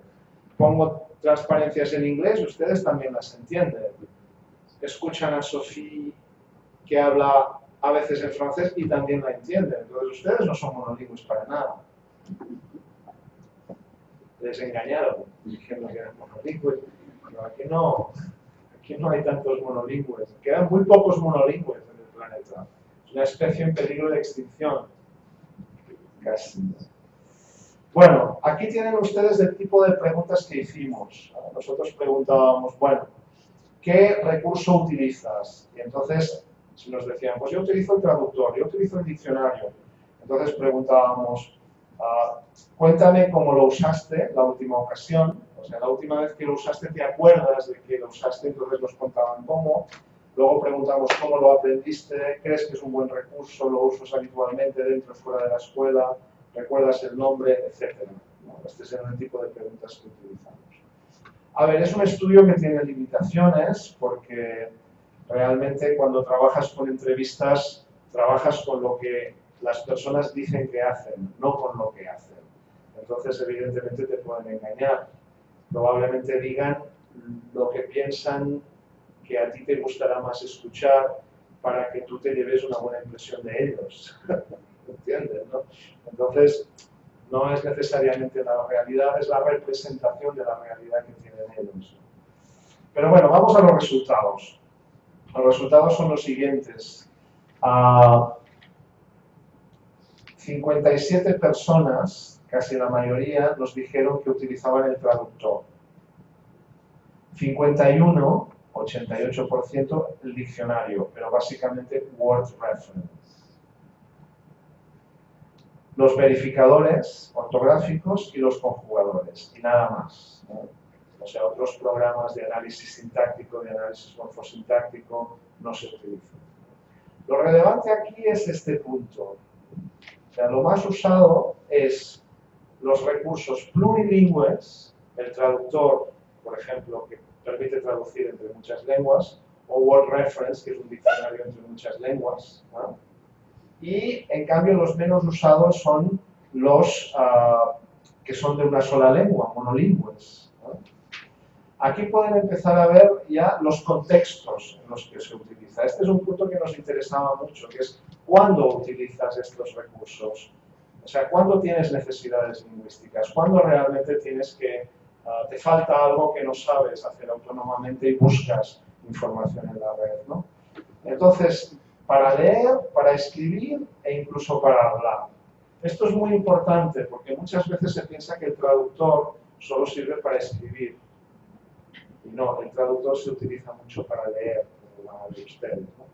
Pongo transparencias en inglés y ustedes también las entienden. Escuchan a Sofía que habla a veces en francés y también la entienden. Entonces ustedes no son monolingües para nada. Les engañaron diciendo que eran monolingües, pero aquí no hay tantos monolingües. Quedan muy pocos monolingües en el planeta. Es una especie en peligro de extinción. Casi. Bueno, aquí tienen ustedes el tipo de preguntas que hicimos. Nosotros preguntábamos, bueno, ¿qué recurso utilizas? Y entonces, si nos decían, pues yo utilizo el traductor, yo utilizo el diccionario. Entonces preguntábamos, cuéntame cómo lo usaste la última ocasión. O sea, la última vez que lo usaste, ¿te acuerdas de que lo usaste? Entonces nos contaban cómo. Luego preguntamos cómo lo aprendiste, crees que es un buen recurso, lo usas habitualmente dentro o fuera de la escuela, recuerdas el nombre, etc. ¿No? Este es el tipo de preguntas que utilizamos. A ver, es un estudio que tiene limitaciones porque realmente cuando trabajas con entrevistas, trabajas con lo que las personas dicen que hacen, no con lo que hacen. Entonces, evidentemente, te pueden engañar. Probablemente digan lo que piensan que a ti te gustará más escuchar para que tú te lleves una buena impresión de ellos. ¿Entiendes? ¿No? Entonces, no es necesariamente la realidad, es la representación de la realidad que tienen ellos. Pero bueno, vamos a los resultados. Los resultados son los siguientes. 57 personas, casi la mayoría, nos dijeron que utilizaban el traductor. 51, 88%, el diccionario, pero básicamente Word Reference. Los verificadores ortográficos y los conjugadores, y nada más, ¿no? O sea, otros programas de análisis sintáctico, de análisis morfosintáctico, no se utilizan. Lo relevante aquí es este punto. O sea, lo más usado es los recursos plurilingües, el traductor, por ejemplo, que permite traducir entre muchas lenguas, o Word Reference, que es un diccionario entre muchas lenguas, ¿no? Y, en cambio, los menos usados son los que son de una sola lengua, monolingües, ¿no? Aquí pueden empezar a ver ya los contextos en los que se utiliza. Este es un punto que nos interesaba mucho, que es cuándo utilizas estos recursos. O sea, cuándo tienes necesidades lingüísticas, cuándo realmente tienes que, te falta algo que no sabes hacer autónomamente y buscas información en la red, ¿no? Entonces, para leer, para escribir e incluso para hablar. Esto es muy importante porque muchas veces se piensa que el traductor solo sirve para escribir. Y no, el traductor se utiliza mucho para leer, como van a ver ustedes, ¿no?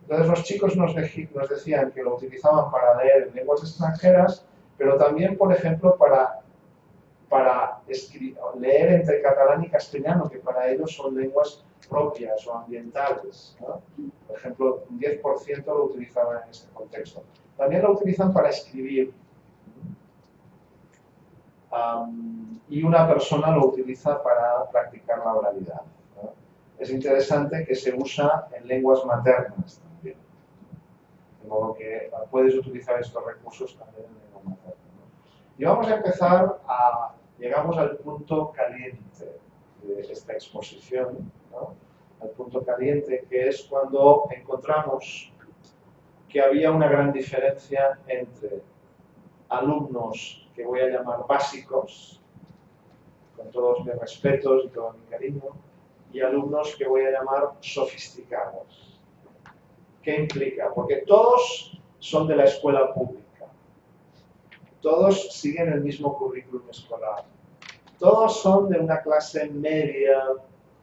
Entonces los chicos nos decían que lo utilizaban para leer en lenguas extranjeras, pero también, por ejemplo, para leer entre catalán y castellano, que para ellos son lenguas propias o ambientales, ¿no? Por ejemplo, un 10% lo utilizaban en este contexto. También lo utilizan para escribir. Y una persona lo utiliza para practicar la oralidad, ¿no? Es interesante que se usa en lenguas maternas también. De modo que puedes utilizar estos recursos también en lengua materna, ¿no? Y vamos a empezar llegamos al punto caliente de esta exposición, ¿no? Al punto caliente, que es cuando encontramos que había una gran diferencia entre alumnos que voy a llamar básicos, con todos mis respetos y todo mi cariño, y alumnos que voy a llamar sofisticados. ¿Qué implica? Porque todos son de la escuela pública. Todos siguen el mismo currículum escolar. Todos son de una clase media,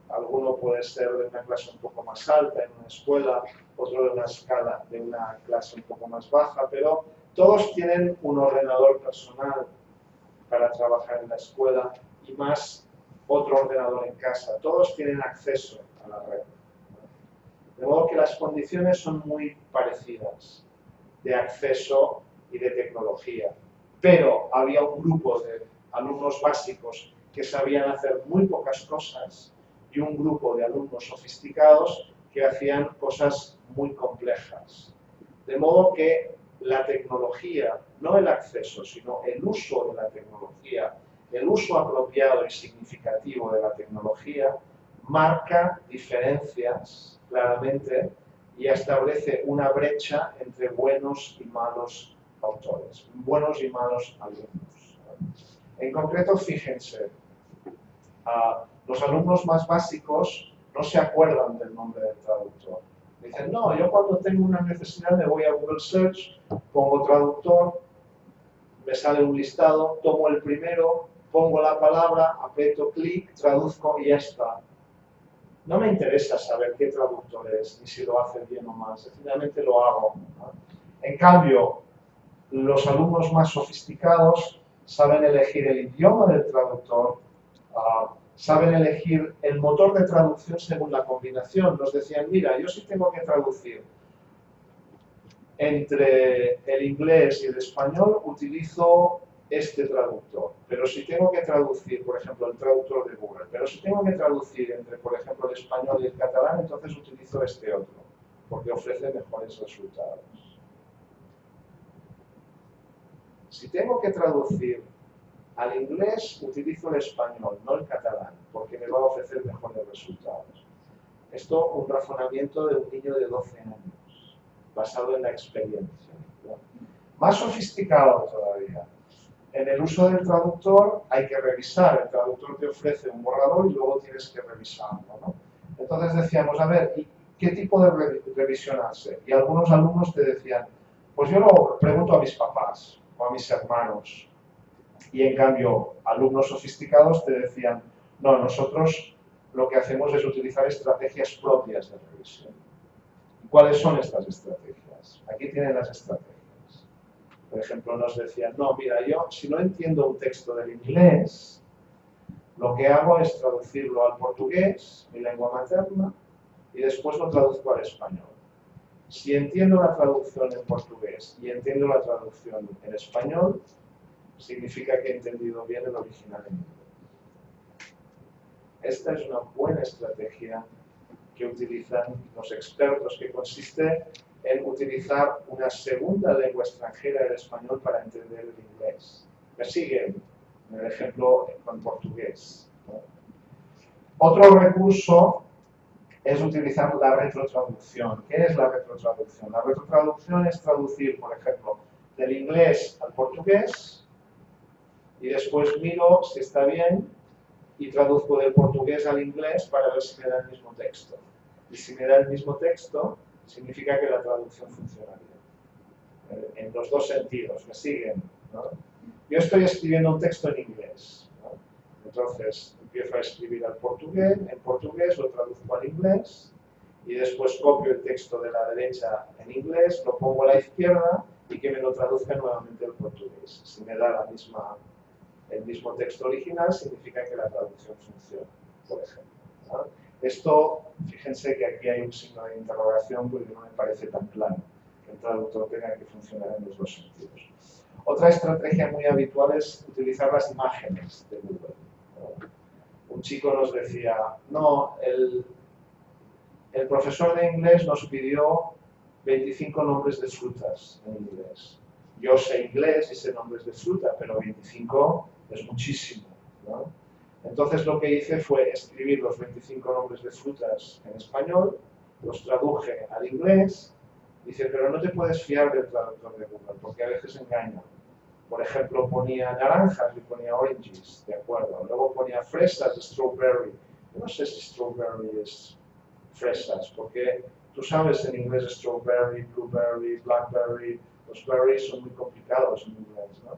alguno puede ser de una clase un poco más alta en una escuela, otro de una clase un poco más baja, pero todos tienen un ordenador personal para trabajar en la escuela y más otro ordenador en casa. Todos tienen acceso a la red. De modo que las condiciones son muy parecidas de acceso y de tecnología. Pero había un grupo de alumnos básicos que sabían hacer muy pocas cosas y un grupo de alumnos sofisticados que hacían cosas muy complejas. De modo que la tecnología, no el acceso, sino el uso de la tecnología, el uso apropiado y significativo de la tecnología, marca diferencias claramente y establece una brecha entre buenos y malos autores, buenos y malos alumnos. En concreto, fíjense, los alumnos más básicos no se acuerdan del nombre del traductor. Dicen, no, yo cuando tengo una necesidad me voy a Google Search, pongo traductor, me sale un listado, tomo el primero, pongo la palabra, aprieto clic, traduzco y ya está. No me interesa saber qué traductor es, ni si lo hace bien o mal, sencillamente lo hago, ¿no? En cambio, los alumnos más sofisticados saben elegir el idioma del traductor, saben elegir el motor de traducción según la combinación. Nos decían, mira, yo sí tengo que traducir entre el inglés y el español, utilizo este traductor, pero si tengo que traducir, por ejemplo, el traductor de Google, pero si tengo que traducir entre, por ejemplo, el español y el catalán, entonces utilizo este otro, porque ofrece mejores resultados. Si tengo que traducir al inglés, utilizo el español, no el catalán, porque me va a ofrecer mejores resultados. Esto un razonamiento de un niño de 12 años, basado en la experiencia, ¿no? Más sofisticado todavía. En el uso del traductor hay que revisar, el traductor te ofrece un borrador y luego tienes que revisarlo, ¿no? Entonces decíamos, a ver, ¿y qué tipo de revisión hace? Y algunos alumnos te decían, pues yo lo pregunto a mis papás o a mis hermanos. Y en cambio, alumnos sofisticados te decían, no, nosotros lo que hacemos es utilizar estrategias propias de revisión. ¿Y cuáles son estas estrategias? Aquí tienen las estrategias. Por ejemplo, nos decían, no, mira, yo si no entiendo un texto del inglés, lo que hago es traducirlo al portugués, mi lengua materna, y después lo traduzco al español. Si entiendo la traducción en portugués y entiendo la traducción en español, significa que he entendido bien el original en inglés. Esta es una buena estrategia que utilizan los expertos, que consiste en utilizar una segunda lengua extranjera, el español, para entender el inglés. Me siguen en el ejemplo en portugués, ¿no? Otro recurso es utilizar la retrotraducción. ¿Qué es la retrotraducción? La retrotraducción es traducir, por ejemplo, del inglés al portugués y después miro si está bien y traduzco del portugués al inglés para ver si me da el mismo texto. Y si me da el mismo texto, significa que la traducción funciona bien. En los dos sentidos, me siguen, ¿no? Yo estoy escribiendo un texto en inglés, ¿no? Entonces empiezo a escribir al portugués, en portugués lo traduzco al inglés y después copio el texto de la derecha en inglés, lo pongo a la izquierda y que me lo traduzca nuevamente al portugués. Si me da el mismo texto original, significa que la traducción funciona, por ejemplo, ¿no? Esto, fíjense que aquí hay un signo de interrogación porque no me parece tan claro que el traductor tenga que funcionar en los dos sentidos. Otra estrategia muy habitual es utilizar las imágenes de Google, ¿no? Un chico nos decía, no, el profesor de inglés nos pidió 25 nombres de frutas en inglés. Yo sé inglés y sé nombres de fruta, pero 25 es muchísimo, ¿no? Entonces lo que hice fue escribir los 25 nombres de frutas en español, los traduje al inglés. Dice, pero no te puedes fiar del traductor de Google, porque a veces engaña. Por ejemplo, ponía naranjas y ponía oranges, ¿de acuerdo? Luego ponía fresas, strawberry. Yo no sé si strawberry es fresas, porque tú sabes en inglés strawberry, blueberry, blackberry, los berries son muy complicados en inglés, ¿no?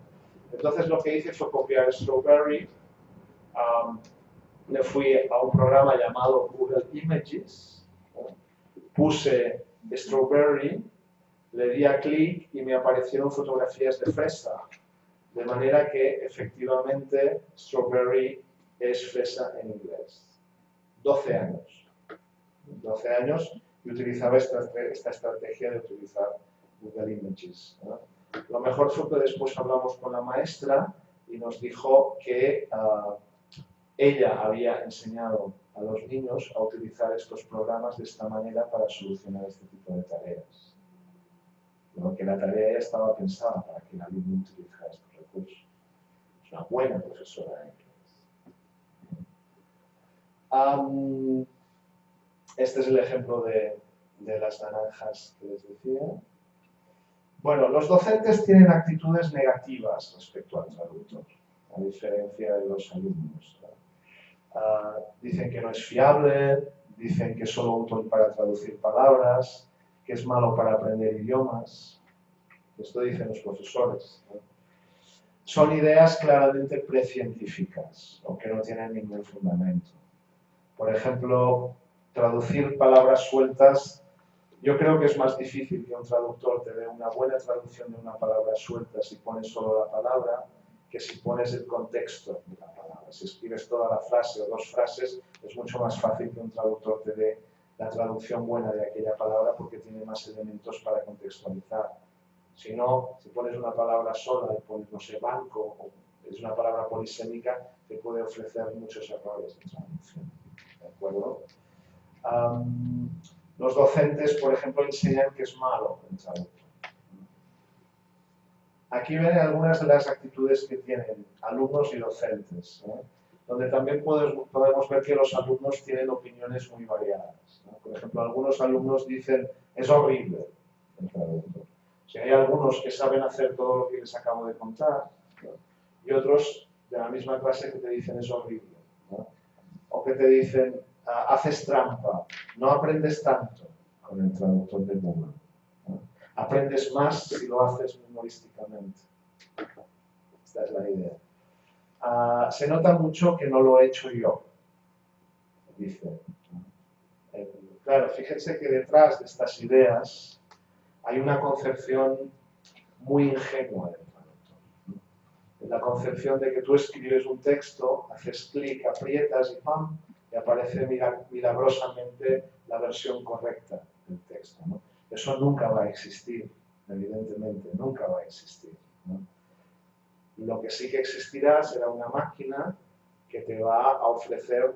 Entonces lo que hice fue copiar strawberry. Me fui a un programa llamado Google Images, ¿no? Puse strawberry, le di a clic y me aparecieron fotografías de fresa, de manera que efectivamente strawberry es fresa en inglés. 12 años. 12 años y utilizaba esta estrategia de utilizar Google Images, ¿no? Lo mejor fue que después hablamos con la maestra y nos dijo que ella había enseñado a los niños a utilizar estos programas de esta manera para solucionar este tipo de tareas. ¿No? Que la tarea ya estaba pensada para que el alumno utilizara estos recursos. Es una buena profesora de inglés. Este es el ejemplo de las naranjas que les decía. Bueno, los docentes tienen actitudes negativas respecto al traductor, a diferencia de los alumnos, ¿no? Dicen que no es fiable, dicen que es solo útil para traducir palabras, que es malo para aprender idiomas. Esto dicen los profesores, ¿no? Son ideas claramente precientíficas, o que no tienen ningún fundamento. Por ejemplo, traducir palabras sueltas, yo creo que es más difícil que un traductor te dé una buena traducción de una palabra suelta si pones solo la palabra, que si pones el contexto de la palabra. Si escribes toda la frase o dos frases, es mucho más fácil que un traductor te dé la traducción buena de aquella palabra porque tiene más elementos para contextualizar. Si no, si pones una palabra sola y pones, no sé, banco, o es una palabra polisémica, te puede ofrecer muchos errores de traducción. ¿De acuerdo? Los docentes, por ejemplo, enseñan que es malo el traductor. Aquí ven algunas de las actitudes que tienen alumnos y docentes, donde también podemos ver que los alumnos tienen opiniones muy variadas, ¿no? Por ejemplo, algunos alumnos dicen, es horrible el traductor. O sea, hay algunos que saben hacer todo lo que les acabo de contar, ¿no? Y otros de la misma clase que te dicen, es horrible, ¿no? O que te dicen, haces trampa, no aprendes tanto con el traductor de Google, ¿no? Aprendes más si lo haces memorísticamente. Esta es la idea. Se nota mucho que no lo he hecho yo, dice. Claro, fíjense que detrás de estas ideas hay una concepción muy ingenua del traductor. La concepción de que tú escribes un texto, haces clic, aprietas y ¡pam! Y aparece milagrosamente la versión correcta del texto, ¿no? Eso nunca va a existir, evidentemente, nunca va a existir, ¿no? Lo que sí que existirá será una máquina que te va a ofrecer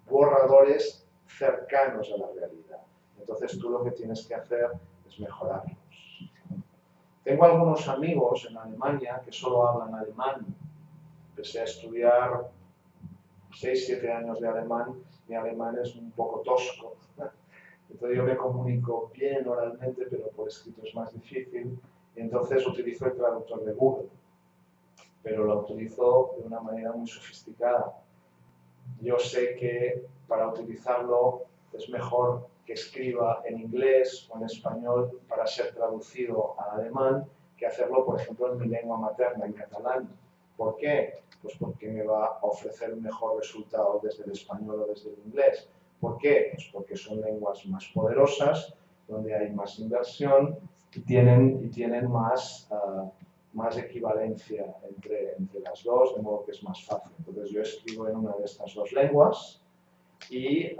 borradores cercanos a la realidad. Entonces tú lo que tienes que hacer es mejorarlos. Tengo algunos amigos en Alemania que solo hablan alemán. Empecé a estudiar 6-7 años de alemán. Mi alemán es un poco tosco. Entonces yo me comunico bien oralmente, pero por escrito es más difícil. Y entonces utilizo el traductor de Google. Pero lo utilizo de una manera muy sofisticada. Yo sé que para utilizarlo es mejor que escriba en inglés o en español para ser traducido al alemán que hacerlo, por ejemplo, en mi lengua materna, en catalán. ¿Por qué? Pues porque me va a ofrecer un mejor resultado desde el español o desde el inglés. ¿Por qué? Pues porque son lenguas más poderosas, donde hay más inversión y tienen más equivalencia entre las dos, de modo que es más fácil. Entonces yo escribo en una de estas dos lenguas y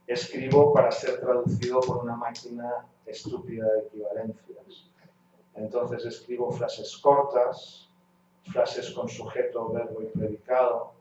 escribo para ser traducido por una máquina estúpida de equivalencias. Entonces escribo frases cortas, frases con sujeto, verbo y predicado.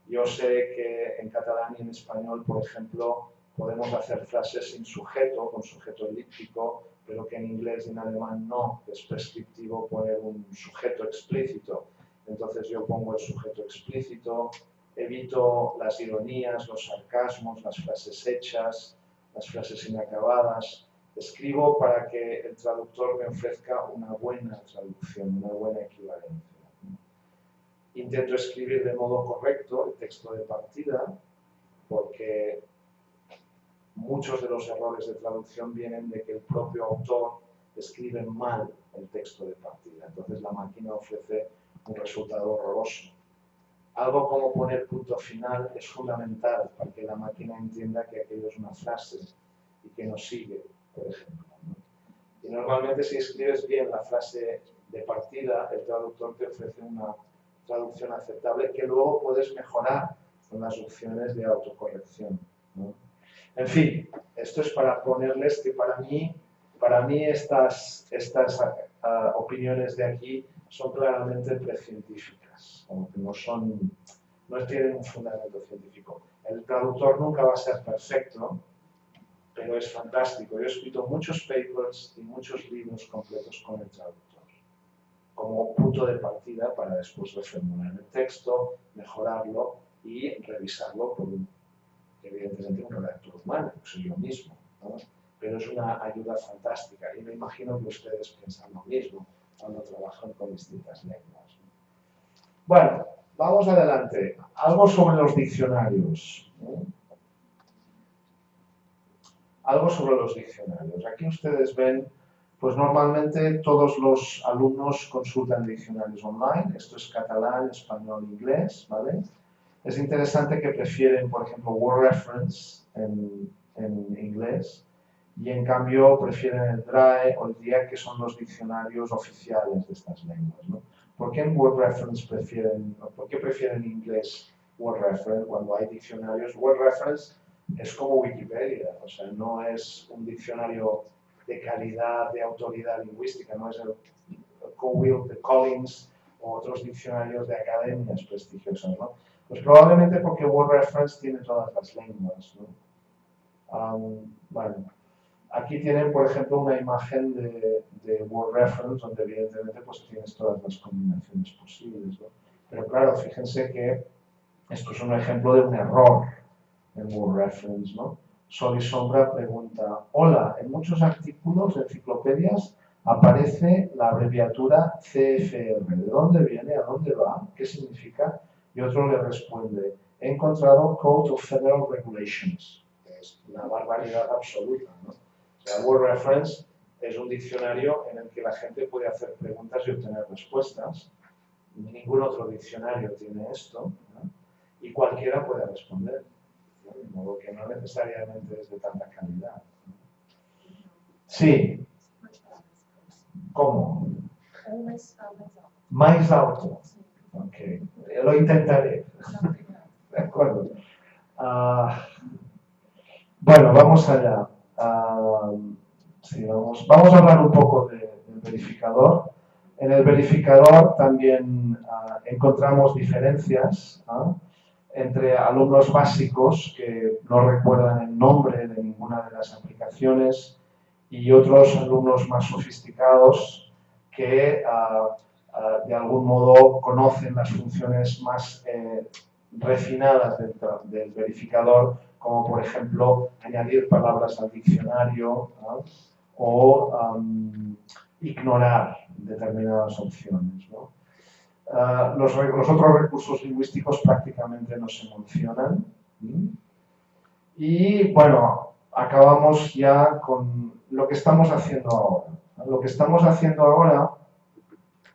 Yo sé que en catalán y en español, por ejemplo, podemos hacer frases sin sujeto, con sujeto elíptico, pero que en inglés y en alemán no, es prescriptivo poner un sujeto explícito. Entonces yo pongo el sujeto explícito, evito las ironías, los sarcasmos, las frases hechas, las frases inacabadas. Escribo para que el traductor me ofrezca una buena traducción, una buena equivalencia. Intento escribir de modo correcto el texto de partida, porque muchos de los errores de traducción vienen de que el propio autor escribe mal el texto de partida. Entonces la máquina ofrece un resultado horroroso. Algo como poner punto final es fundamental para que la máquina entienda que aquello es una frase y que no sigue, por ejemplo, ¿no? Y normalmente si escribes bien la frase de partida, el traductor te ofrece una traducción aceptable que luego puedes mejorar con las opciones de autocorrección, ¿no? En fin, esto es para ponerles que para mí estas opiniones de aquí son claramente precientíficas, como que no tienen un fundamento científico. El traductor nunca va a ser perfecto, pero es fantástico. Yo he escrito muchos papers y muchos libros completos con el traductor, como punto de partida para después reformular el texto, mejorarlo y revisarlo por evidentemente un redactor humano, que soy yo mismo, ¿no? Pero es una ayuda fantástica y me imagino que ustedes piensan lo mismo cuando trabajan con distintas lenguas, ¿no? Bueno, vamos adelante. Algo sobre los diccionarios, ¿no? Algo sobre los diccionarios. Aquí ustedes ven, pues normalmente todos los alumnos consultan diccionarios online. Esto es catalán, español, inglés, ¿vale? Es interesante que prefieren, por ejemplo, Word Reference en inglés y en cambio prefieren el DRAE o el DIEC, que son los diccionarios oficiales de estas lenguas, ¿no? ¿Por qué en Word Reference por qué prefieren inglés Word Reference cuando hay diccionarios? Word Reference es como Wikipedia, o sea, no es un diccionario de calidad, de autoridad lingüística, no es el Cowell de Collins o otros diccionarios de academias prestigiosas, ¿no? Pues probablemente porque Word Reference tiene todas las lenguas, ¿no? Bueno, aquí tienen, por ejemplo, una imagen de Word Reference donde evidentemente pues tienes todas las combinaciones posibles, ¿no? Pero claro, fíjense que esto es un ejemplo de un error en Word Reference, ¿no? Sol y Sombra pregunta, hola, en muchos artículos de enciclopedias aparece la abreviatura CFR. ¿De dónde viene? ¿A dónde va? ¿Qué significa? Y otro le responde, he encontrado Code of Federal Regulations. Es una barbaridad absoluta, ¿no? O sea, Word Reference es un diccionario en el que la gente puede hacer preguntas y obtener respuestas. Ningún otro diccionario tiene esto, ¿no? Y cualquiera puede responder, ¿no? De modo que no necesariamente es de tanta calidad. Sí. ¿Cómo? Más alto. Ok. Lo intentaré. De acuerdo. Bueno, vamos allá. Sí, vamos a hablar un poco del verificador. En el verificador también encontramos diferencias entre alumnos básicos que no recuerdan el nombre de ninguna de las aplicaciones y otros alumnos más sofisticados que de algún modo conocen las funciones más refinadas del verificador, como por ejemplo añadir palabras al diccionario o ignorar determinadas opciones, ¿no? Los otros recursos lingüísticos prácticamente no se mencionan. Y bueno, acabamos ya con lo que estamos haciendo ahora. Lo que estamos haciendo ahora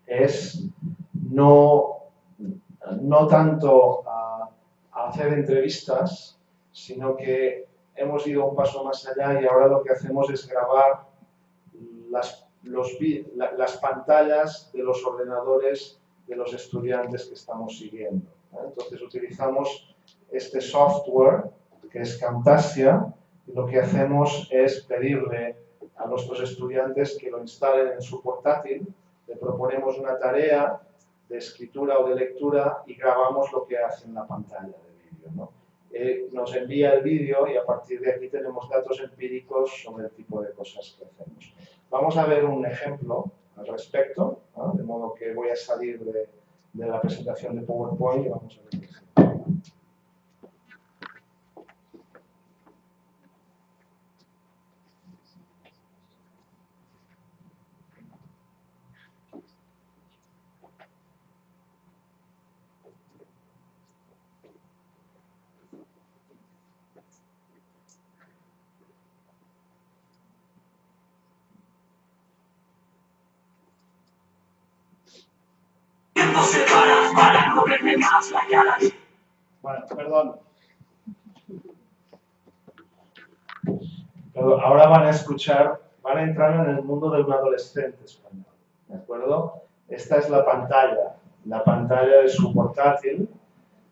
es no tanto hacer entrevistas, sino que hemos ido un paso más allá y ahora lo que hacemos es grabar las pantallas de los ordenadores de los estudiantes que estamos siguiendo, ¿eh? Entonces utilizamos este software que es Camtasia y lo que hacemos es pedirle a nuestros estudiantes que lo instalen en su portátil, le proponemos una tarea de escritura o de lectura y grabamos lo que hace en la pantalla de vídeo, ¿no? Nos envía el vídeo y a partir de aquí tenemos datos empíricos sobre el tipo de cosas que hacemos. Vamos a ver un ejemplo al respecto, ¿no? De modo que voy a salir de la presentación de PowerPoint y vamos a ver el ejemplo. Para no verme más la cara. Bueno, perdón. Ahora van a entrar en el mundo de un adolescente español, ¿de acuerdo? Esta es la pantalla de su portátil,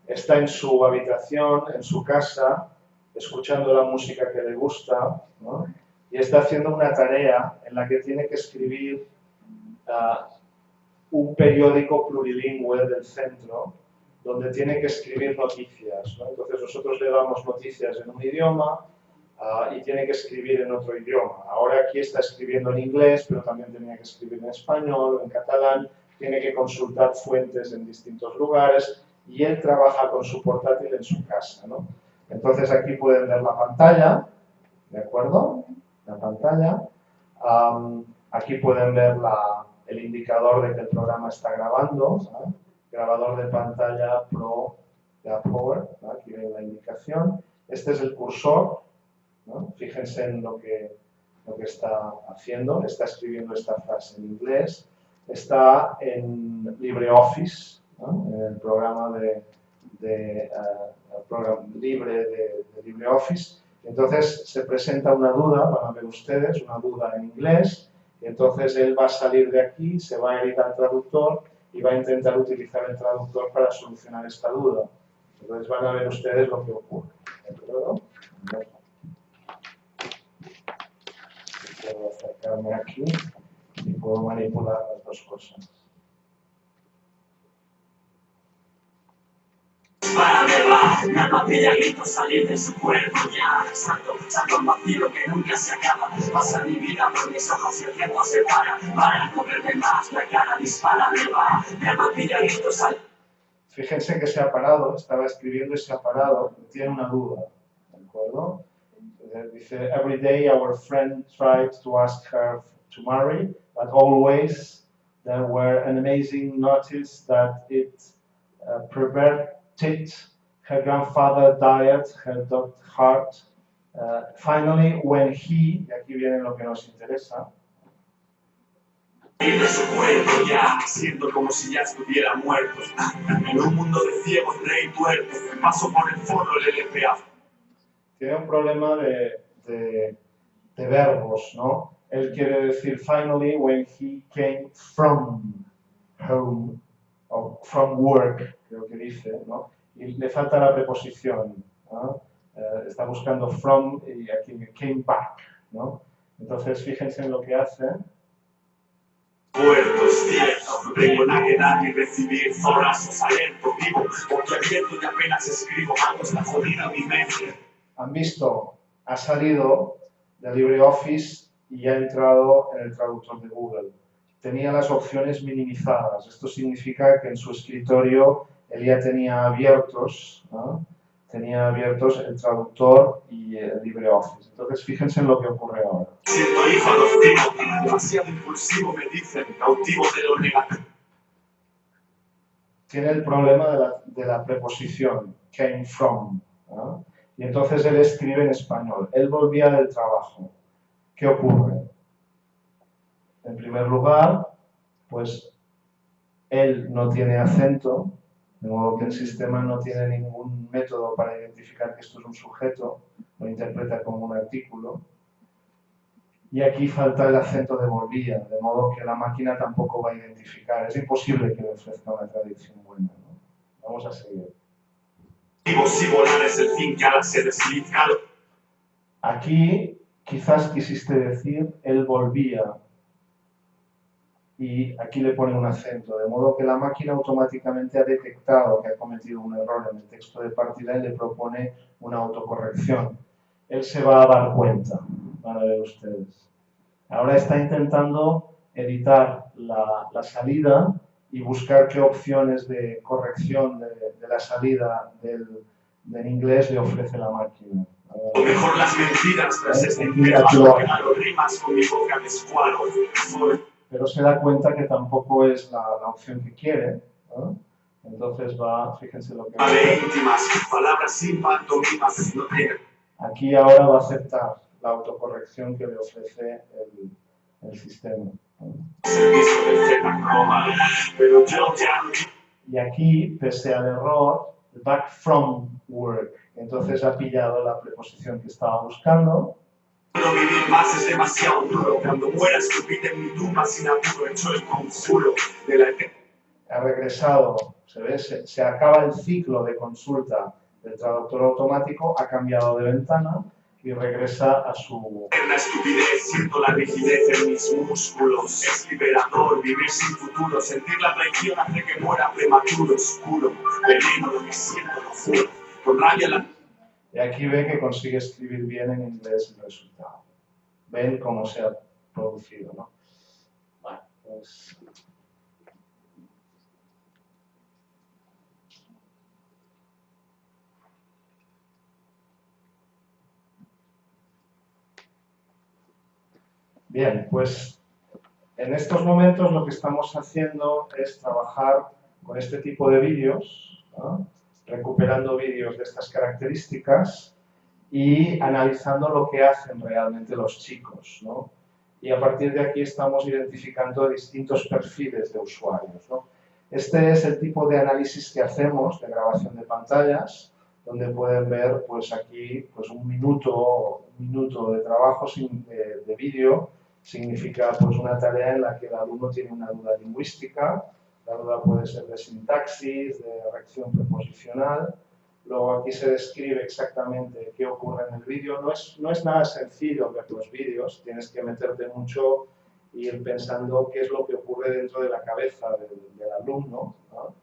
está en su habitación, en su casa, escuchando la música que le gusta, ¿no? Y está haciendo una tarea en la que tiene que escribir un periódico plurilingüe del centro, donde tiene que escribir noticias, ¿no? Entonces nosotros le damos noticias en un idioma y tiene que escribir en otro idioma. Ahora aquí está escribiendo en inglés, pero también tenía que escribir en español, en catalán, tiene que consultar fuentes en distintos lugares y él trabaja con su portátil en su casa, ¿no? Entonces aquí pueden ver la pantalla, ¿de acuerdo? La pantalla. Aquí pueden ver el indicador de que el programa está grabando, ¿sabes? Grabador de pantalla Pro de Power, ¿no? Aquí ven la indicación. Este es el cursor, ¿no? Fíjense en lo que está haciendo, está escribiendo esta frase en inglés, está en LibreOffice, ¿no? En el programa libre de LibreOffice. Entonces se presenta una duda, van a ver ustedes, una duda en inglés, y entonces él va a salir de aquí, se va a ir al traductor y va a intentar utilizar el traductor para solucionar esta duda. Entonces van a ver ustedes lo que ocurre. ¿De acuerdo? puedo acercarme aquí y puedo manipular las dos cosas. Nada pide a gritos salir de su cuerpo ya. Salto un vacío que nunca se acaba. Pasa mi vida por mis ojos y el tiempo se para no verme más, la cara dispara, me va. Nada pide a gritos salir. Fíjense que se ha parado, estaba escribiendo y se ha parado, tiene una duda, ¿de acuerdo? Dice, every day our friend tried to ask her to marry, but always there were an amazing notice that it perverted. Her grandfather died, her daughter's heart. Finally, when he, y aquí viene lo que nos interesa, de su cuerpo ya, siento como si ya estuviera muerto. En un mundo de ciegos, rey tuerto, paso por el foro del LPA. Tiene un problema de verbos, ¿no? Él quiere decir finally when he came from home, o from work, creo que dice, ¿no? Y le falta la preposición, ¿no? Está buscando from y aquí came back, ¿no? Entonces, fíjense en lo que hace. Puertos cierto, tengo la edad y recibir zorrazos alerto vivo, porque abierto y apenas escribo, algo está jodida mi mente. Han visto, ha salido de LibreOffice y ha entrado en el traductor de Google. Tenía las opciones minimizadas. Esto significa que en su escritorio él ya tenía abiertos, ¿no? Tenía abiertos el traductor y el LibreOffice. Entonces, fíjense en lo que ocurre ahora. Siento hijo adoptivo, demasiado impulsivo me dicen, cautivo de lo negativo. Tiene el problema de la preposición, came from, ¿no? Y entonces él escribe en español. Él volvía del trabajo. ¿Qué ocurre? En primer lugar, pues él no tiene acento, de modo que el sistema no tiene ningún método para identificar que esto es un sujeto, lo interpreta como un artículo. Y aquí falta el acento de volvía, de modo que la máquina tampoco va a identificar. Es imposible que le ofrezca una traducción buena, ¿no? Vamos a seguir. Si volar es el fin que ahora se desliza. Aquí quizás quisiste decir él volvía y aquí le pone un acento, de modo que la máquina automáticamente ha detectado que ha cometido un error en el texto de partida y le propone una autocorrección. Él se va a dar cuenta, van a ver ustedes. Ahora está intentando editar la salida y buscar qué opciones de corrección de la salida del inglés le ofrece la máquina. O mejor las mentiras tras este intervalo que malo rimas con mi boca de escualo. Pero se da cuenta que tampoco es la opción que quiere, ¿no? Entonces va, fíjense lo que... íntimas, palabras sin pantomimas, no tienen. Aquí ahora va a aceptar la autocorrección que le ofrece el sistema, ¿no? Servicio del Z-Chroma, pero yo ya no... Y aquí, pese al error, back from work. Entonces ha pillado la preposición que estaba buscando. No vivir más es demasiado duro. Cuando muera escupite en mi tumba sin apuro, hecho el conjuro de la eternidad. Ha regresado, se ve, se acaba el ciclo de consulta del traductor automático, ha cambiado de ventana y regresa a su... En la estupidez siento la rigidez en mis músculos. Es liberador vivir sin futuro. Sentir la traición hace que muera prematuro, oscuro. Veneno lo que siento, lo juro. Con rabia la... Y aquí ve que consigue escribir bien en inglés el resultado. Ven cómo se ha producido, ¿no? Bueno, pues... Bien, pues en estos momentos lo que estamos haciendo es trabajar con este tipo de vídeos, ¿no? Recuperando vídeos de estas características y analizando lo que hacen realmente los chicos, ¿no? Y a partir de aquí estamos identificando distintos perfiles de usuarios, ¿no? Este es el tipo de análisis que hacemos de grabación de pantallas, donde pueden ver pues aquí pues un minuto de trabajo de vídeo. Significa pues una tarea en la que el alumno tiene una duda lingüística, la duda puede ser de sintaxis, de reacción preposicional, Luego aquí se describe exactamente qué ocurre en el vídeo. No es nada sencillo ver los vídeos, tienes que meterte mucho y ir pensando qué es lo que ocurre dentro de la cabeza del alumno, ¿no?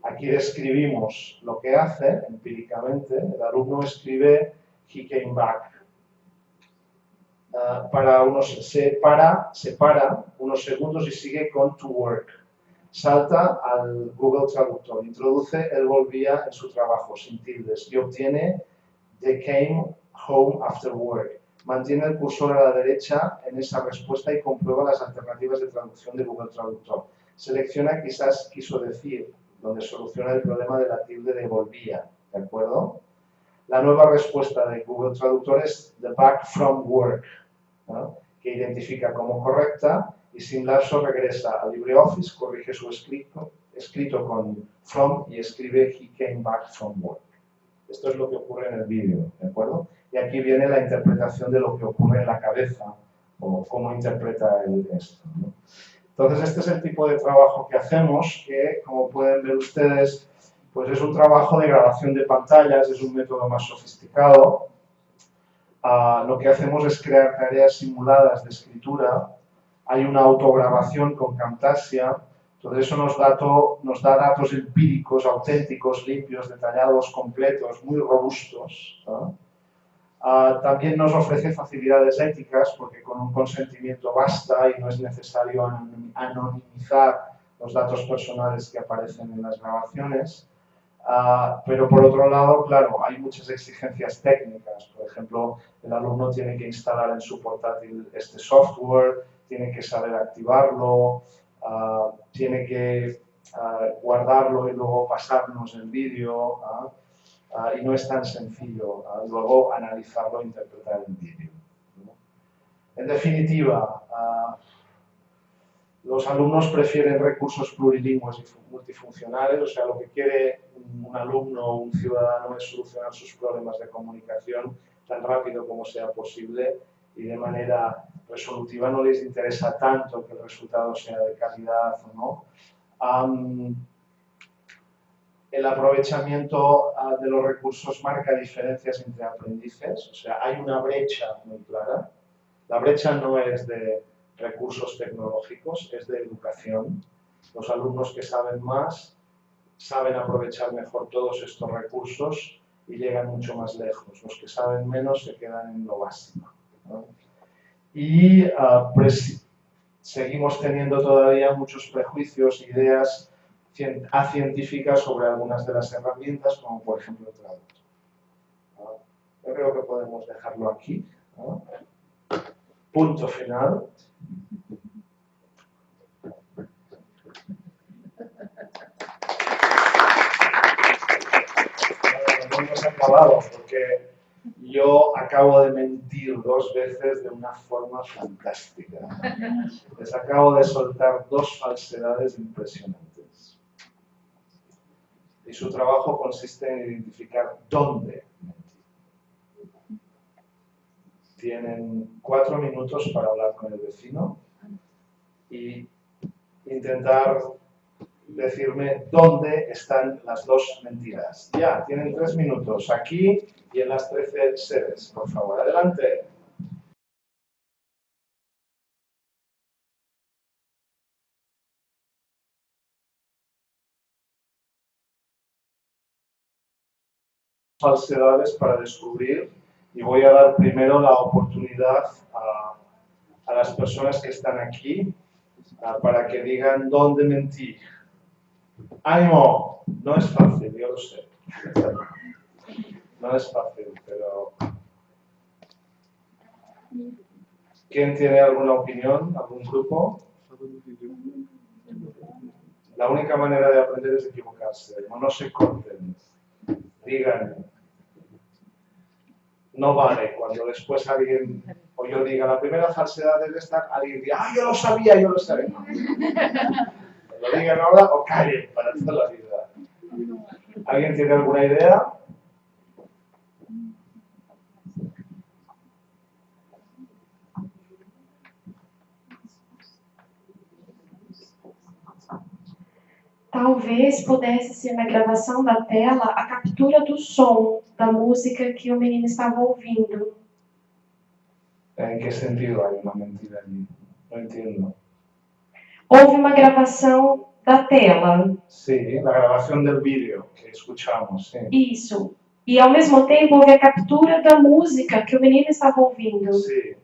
Aquí describimos lo que hace empíricamente. El alumno escribe "he came back". Se para unos segundos y sigue con "to work". Salta al Google Traductor, introduce "él volvía en su trabajo", sin tildes, y obtiene "they came home after work". Mantiene el cursor a la derecha en esa respuesta y comprueba las alternativas de traducción de Google Traductor. Selecciona "quizás quiso decir", donde soluciona el problema de la tilde de "volvía", ¿de acuerdo? La nueva respuesta de Google Traductor es "the back from work", ¿no? Que identifica como correcta y sin lapso regresa a LibreOffice, corrige su escrito con "from" y escribe "he came back from work". Esto es lo que ocurre en el vídeo, ¿de acuerdo? Y aquí viene la interpretación de lo que ocurre en la cabeza o cómo interpreta esto, ¿no? Entonces, este es el tipo de trabajo que hacemos, que, como pueden ver ustedes, pues es un trabajo de grabación de pantallas, es un método más sofisticado. Lo que hacemos es crear tareas simuladas de escritura. Hay una autograbación con Camtasia. Todo eso nos da datos empíricos, auténticos, limpios, detallados, completos, muy robustos, ¿no? También nos ofrece facilidades éticas, porque con un consentimiento basta y no es necesario anonimizar los datos personales que aparecen en las grabaciones. Pero por otro lado, claro, hay muchas exigencias técnicas. Por ejemplo, el alumno tiene que instalar en su portátil este software, tiene que saber activarlo, tiene que guardarlo y luego pasarnos el vídeo. Y no es tan sencillo luego analizarlo e interpretar el vídeo, ¿no? En definitiva, los alumnos prefieren recursos plurilingües y multifuncionales, o sea, lo que quiere un alumno o un ciudadano es solucionar sus problemas de comunicación tan rápido como sea posible y de manera resolutiva. No les interesa tanto que el resultado sea de calidad o no. El aprovechamiento de los recursos marca diferencias entre aprendices, o sea, hay una brecha muy clara. La brecha no es de recursos tecnológicos, es de educación. Los alumnos que saben más saben aprovechar mejor todos estos recursos y llegan mucho más lejos. Los que saben menos se quedan en lo básico, ¿no? Y seguimos teniendo todavía muchos prejuicios, ideas científicas sobre algunas de las herramientas, como por ejemplo el traductor. Yo creo que podemos dejarlo aquí, ¿no? Punto final. No hemos acabado, porque yo acabo de mentir 2 veces de una forma fantástica. Les acabo de soltar 2 falsedades impresionantes. Y su trabajo consiste en identificar dónde mentir. Tienen 4 minutos para hablar con el vecino y intentar decirme dónde están las 2 mentiras. Ya, tienen 3 minutos, aquí y en las 13 sedes. Por favor, adelante. Falsedades para descubrir, y voy a dar primero la oportunidad a las personas que están aquí para que digan dónde mentí. ¡Ánimo! No es fácil, yo lo sé. No es fácil, pero... ¿Quién tiene alguna opinión? ¿Algún grupo? La única manera de aprender es equivocarse. No se corten. Digan. No vale cuando después alguien, o yo diga, la primera falsedad debe estar, alguien diga, ¡ah, yo lo sabía, yo lo sabía! Lo digan ahora o callen para toda la vida. ¿Alguien tiene alguna idea? Talvez pudesse ser na gravação da tela a captura do som da música que o menino estava ouvindo. ¿En qué sentido hay una mentira allí? No entiendo. Houve uma gravação da tela. Sí, la grabación del vídeo que escuchamos, sí. Isso. E ao mesmo tempo houve a captura da música que o menino estava ouvindo. Sí,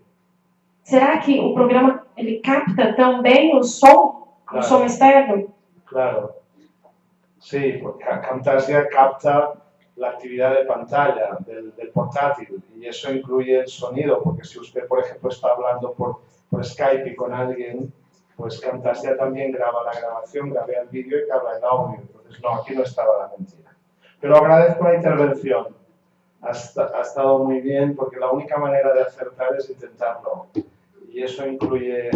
Será que o programa ele capta também o som claro, externo? claro. Sí, porque Camtasia capta la actividad de pantalla del portátil y eso incluye el sonido, porque si usted, por ejemplo, está hablando por Skype y con alguien, pues Camtasia también graba la grabación, graba el vídeo y graba el audio. Entonces, no, aquí no estaba la mentira. Pero agradezco la intervención. Ha estado muy bien porque la única manera de acertar es intentarlo. Y eso incluye,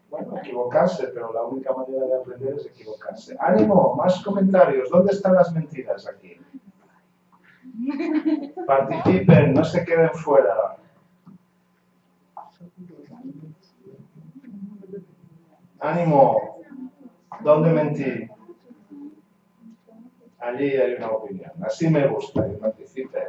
bueno, equivocarse, pero la única manera de aprender es equivocarse. ¡Ánimo! Más comentarios. ¿Dónde están las mentiras aquí? Participen, no se queden fuera. ¡Ánimo! ¿Dónde mentí? Allí hay una opinión. Así me gusta, que participen.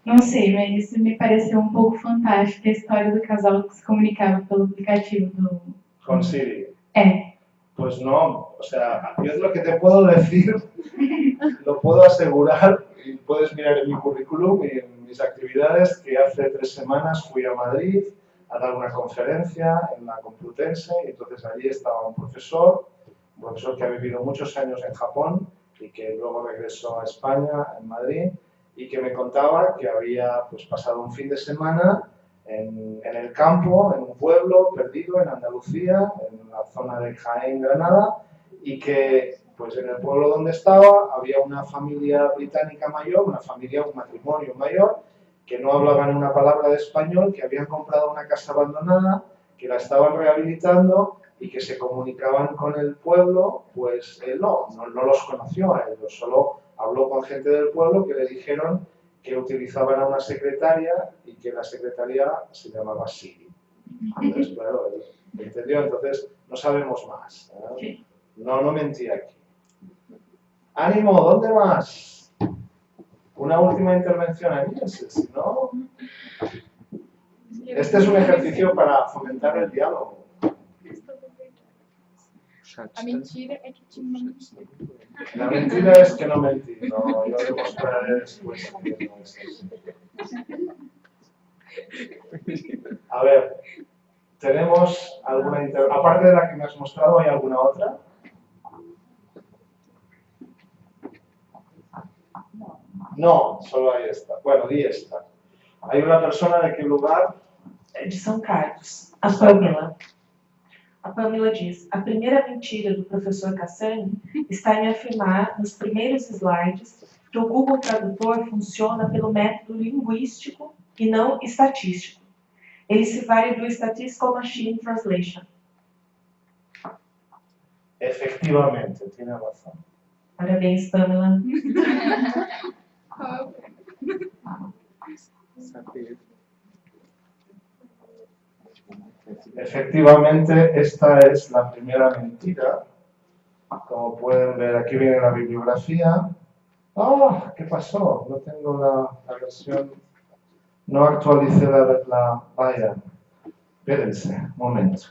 Não sei, mas isso me pareceu um pouco fantástico, a história do casal que se comunicava pelo aplicativo do... Con Siri. Pues no, o sea, yo es lo que te puedo decir, lo puedo asegurar, y puedes mirar en mi currículum y en mis actividades, que hace 3 semanas fui a Madrid a dar una conferencia en la Complutense, y entonces allí estaba un profesor que ha vivido muchos años en Japón y que luego regresó a España, en Madrid, y que me contaba que había pues, pasado un fin de semana en el campo, en un pueblo perdido en Andalucía, en la zona de Jaén, Granada, y que pues, en el pueblo donde estaba había una familia británica mayor, un matrimonio mayor, que no hablaban una palabra de español, que habían comprado una casa abandonada, que la estaban rehabilitando y que se comunicaban con el pueblo, pues él no los conoció a ellos, solo habló con gente del pueblo que le dijeron que utilizaban a una secretaria y que la secretaria se llamaba Siri. Entonces, claro, él entendió, entonces no sabemos más. ¿Eh? No mentí aquí. ¡Ánimo! ¿Dónde vas? Una última intervención, anímense, si no... Este es un ejercicio para fomentar el diálogo. A mentira é que te menti. La mentira es que no mentí, no, yo demostraré después que no es así. A ver, ¿tenemos alguna aparte de la que me has mostrado, hay alguna otra? No, solo hay esta. Bueno, di esta. Hay una persona de qué lugar? De São Carlos, a Pamela. A Pamela diz: a primeira mentira do professor Cassani está em afirmar, nos primeiros slides, que o Google Tradutor funciona pelo método linguístico e não estatístico. Ele se vale do Statistical Machine Translation. Efectivamente, tiene razón. Parabéns, Pamela. Efectivamente, esta es la primera mentira. Como pueden ver, aquí viene la bibliografía. ¡Ah! ¿Qué pasó? No tengo la versión. No actualicé la vaya. Espérense, un momento.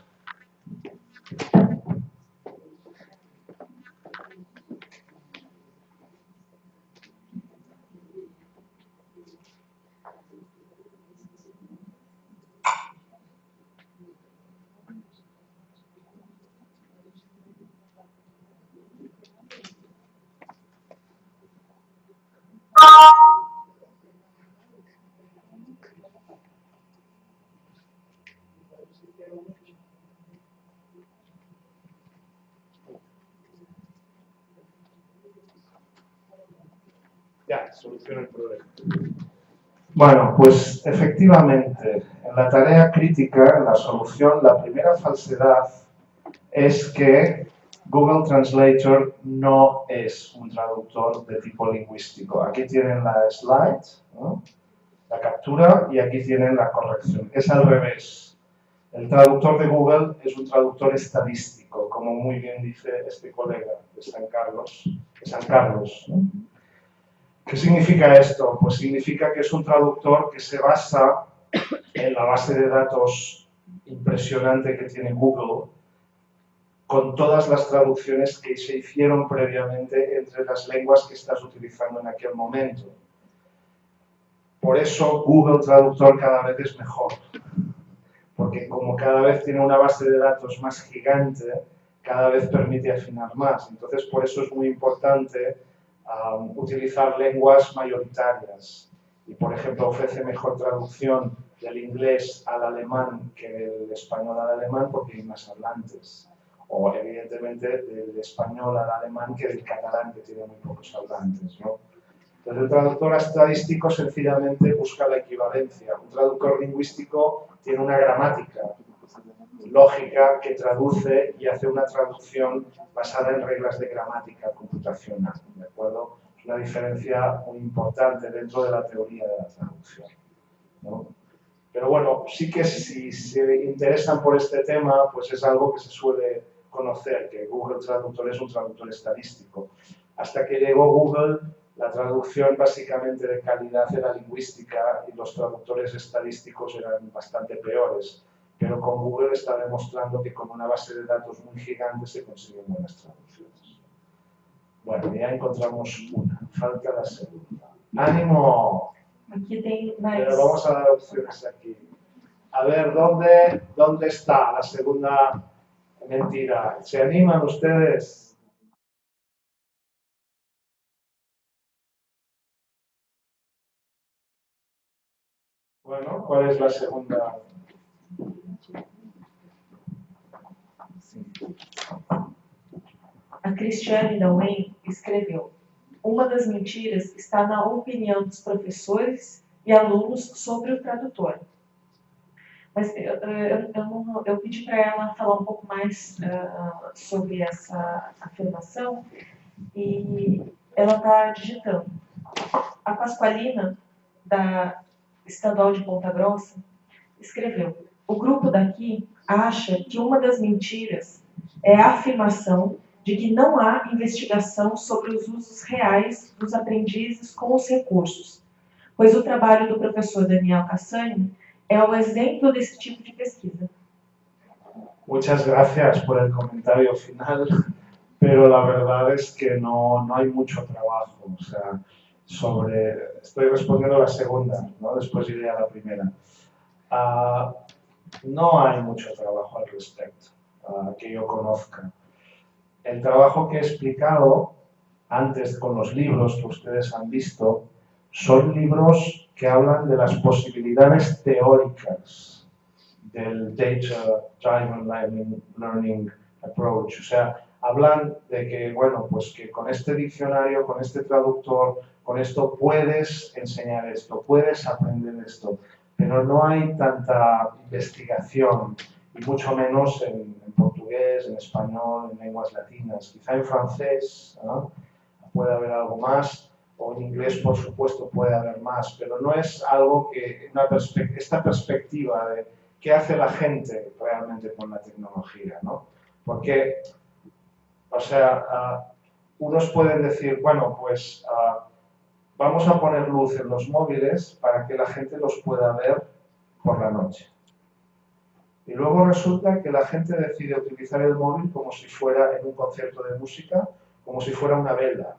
Ya, soluciona el problema. Bueno, pues efectivamente, en la tarea crítica, en la solución, la primera falsedad es que Google Translator no es un traductor de tipo lingüístico. Aquí tienen la slide, ¿no? La captura, y aquí tienen la corrección. Es al revés. El traductor de Google es un traductor estadístico, como muy bien dice este colega de San Carlos, ¿no? ¿Qué significa esto? Pues significa que es un traductor que se basa en la base de datos impresionante que tiene Google, con todas las traducciones que se hicieron previamente entre las lenguas que estás utilizando en aquel momento. Por eso Google Traductor cada vez es mejor, porque como cada vez tiene una base de datos más gigante, cada vez permite afinar más. Entonces, por eso es muy importante utilizar lenguas mayoritarias. Y, por ejemplo, ofrece mejor traducción del inglés al alemán que del español al alemán porque hay más hablantes. O, evidentemente, del español al alemán que del catalán, que tiene muy pocos hablantes, ¿no? Entonces, el traductor estadístico sencillamente busca la equivalencia. Un traductor lingüístico tiene una gramática lógica que traduce y hace una traducción basada en reglas de gramática computacional, ¿de acuerdo? Es una diferencia muy importante dentro de la teoría de la traducción, ¿no? Pero bueno, sí que si se interesan por este tema, pues es algo que se suele conocer, que Google Traductor es un traductor estadístico. Hasta que llegó Google, la traducción básicamente de calidad era lingüística y los traductores estadísticos eran bastante peores. Pero con Google está demostrando que con una base de datos muy gigante se consiguen buenas traducciones. Bueno, ya encontramos una. Falta la segunda. ¡Ánimo! Aquí tem mais. Pero vamos a dar opciones aquí. A ver, ¿dónde está la segunda mentira? ¿Se animan ustedes? Bueno, ¿cuál es la segunda? A Cristiane Dauen escreveu: uma das mentiras está na opinião dos professores e alunos sobre o tradutor. Mas eu pedi para ela falar um pouco mais sobre essa afirmação e ela está digitando. A Pasqualina, da Estadual de Ponta Grossa, escreveu: o grupo daqui acha que uma das mentiras é a afirmação de que não há investigação sobre os usos reais dos aprendizes com os recursos, pois o trabalho do professor Daniel Cassani é o exemplo desse tipo de pesquisa. Muchas gracias por el comentario final, pero la verdad es que no hay mucho trabajo. O sea, estoy respondiendo a la segunda, ¿no? Después iré a la primera. No hay mucho trabajo al respecto, que yo conozca. El trabajo que he explicado antes con los libros que ustedes han visto son libros que hablan de las posibilidades teóricas del Data-Driven Learning Approach. O sea, hablan de que, bueno, pues que con este diccionario, con este traductor, con esto puedes enseñar esto, puedes aprender esto, pero no hay tanta investigación, y mucho menos en portugués, en español, en lenguas latinas. Quizá en francés, ¿no? Puede haber algo más, o en inglés, por supuesto, puede haber más, pero no es algo que, esta perspectiva de qué hace la gente realmente con la tecnología, ¿no? Porque, o sea, unos pueden decir, bueno, pues vamos a poner luz en los móviles para que la gente los pueda ver por la noche. Y luego resulta que la gente decide utilizar el móvil como si fuera en un concierto de música, como si fuera una vela.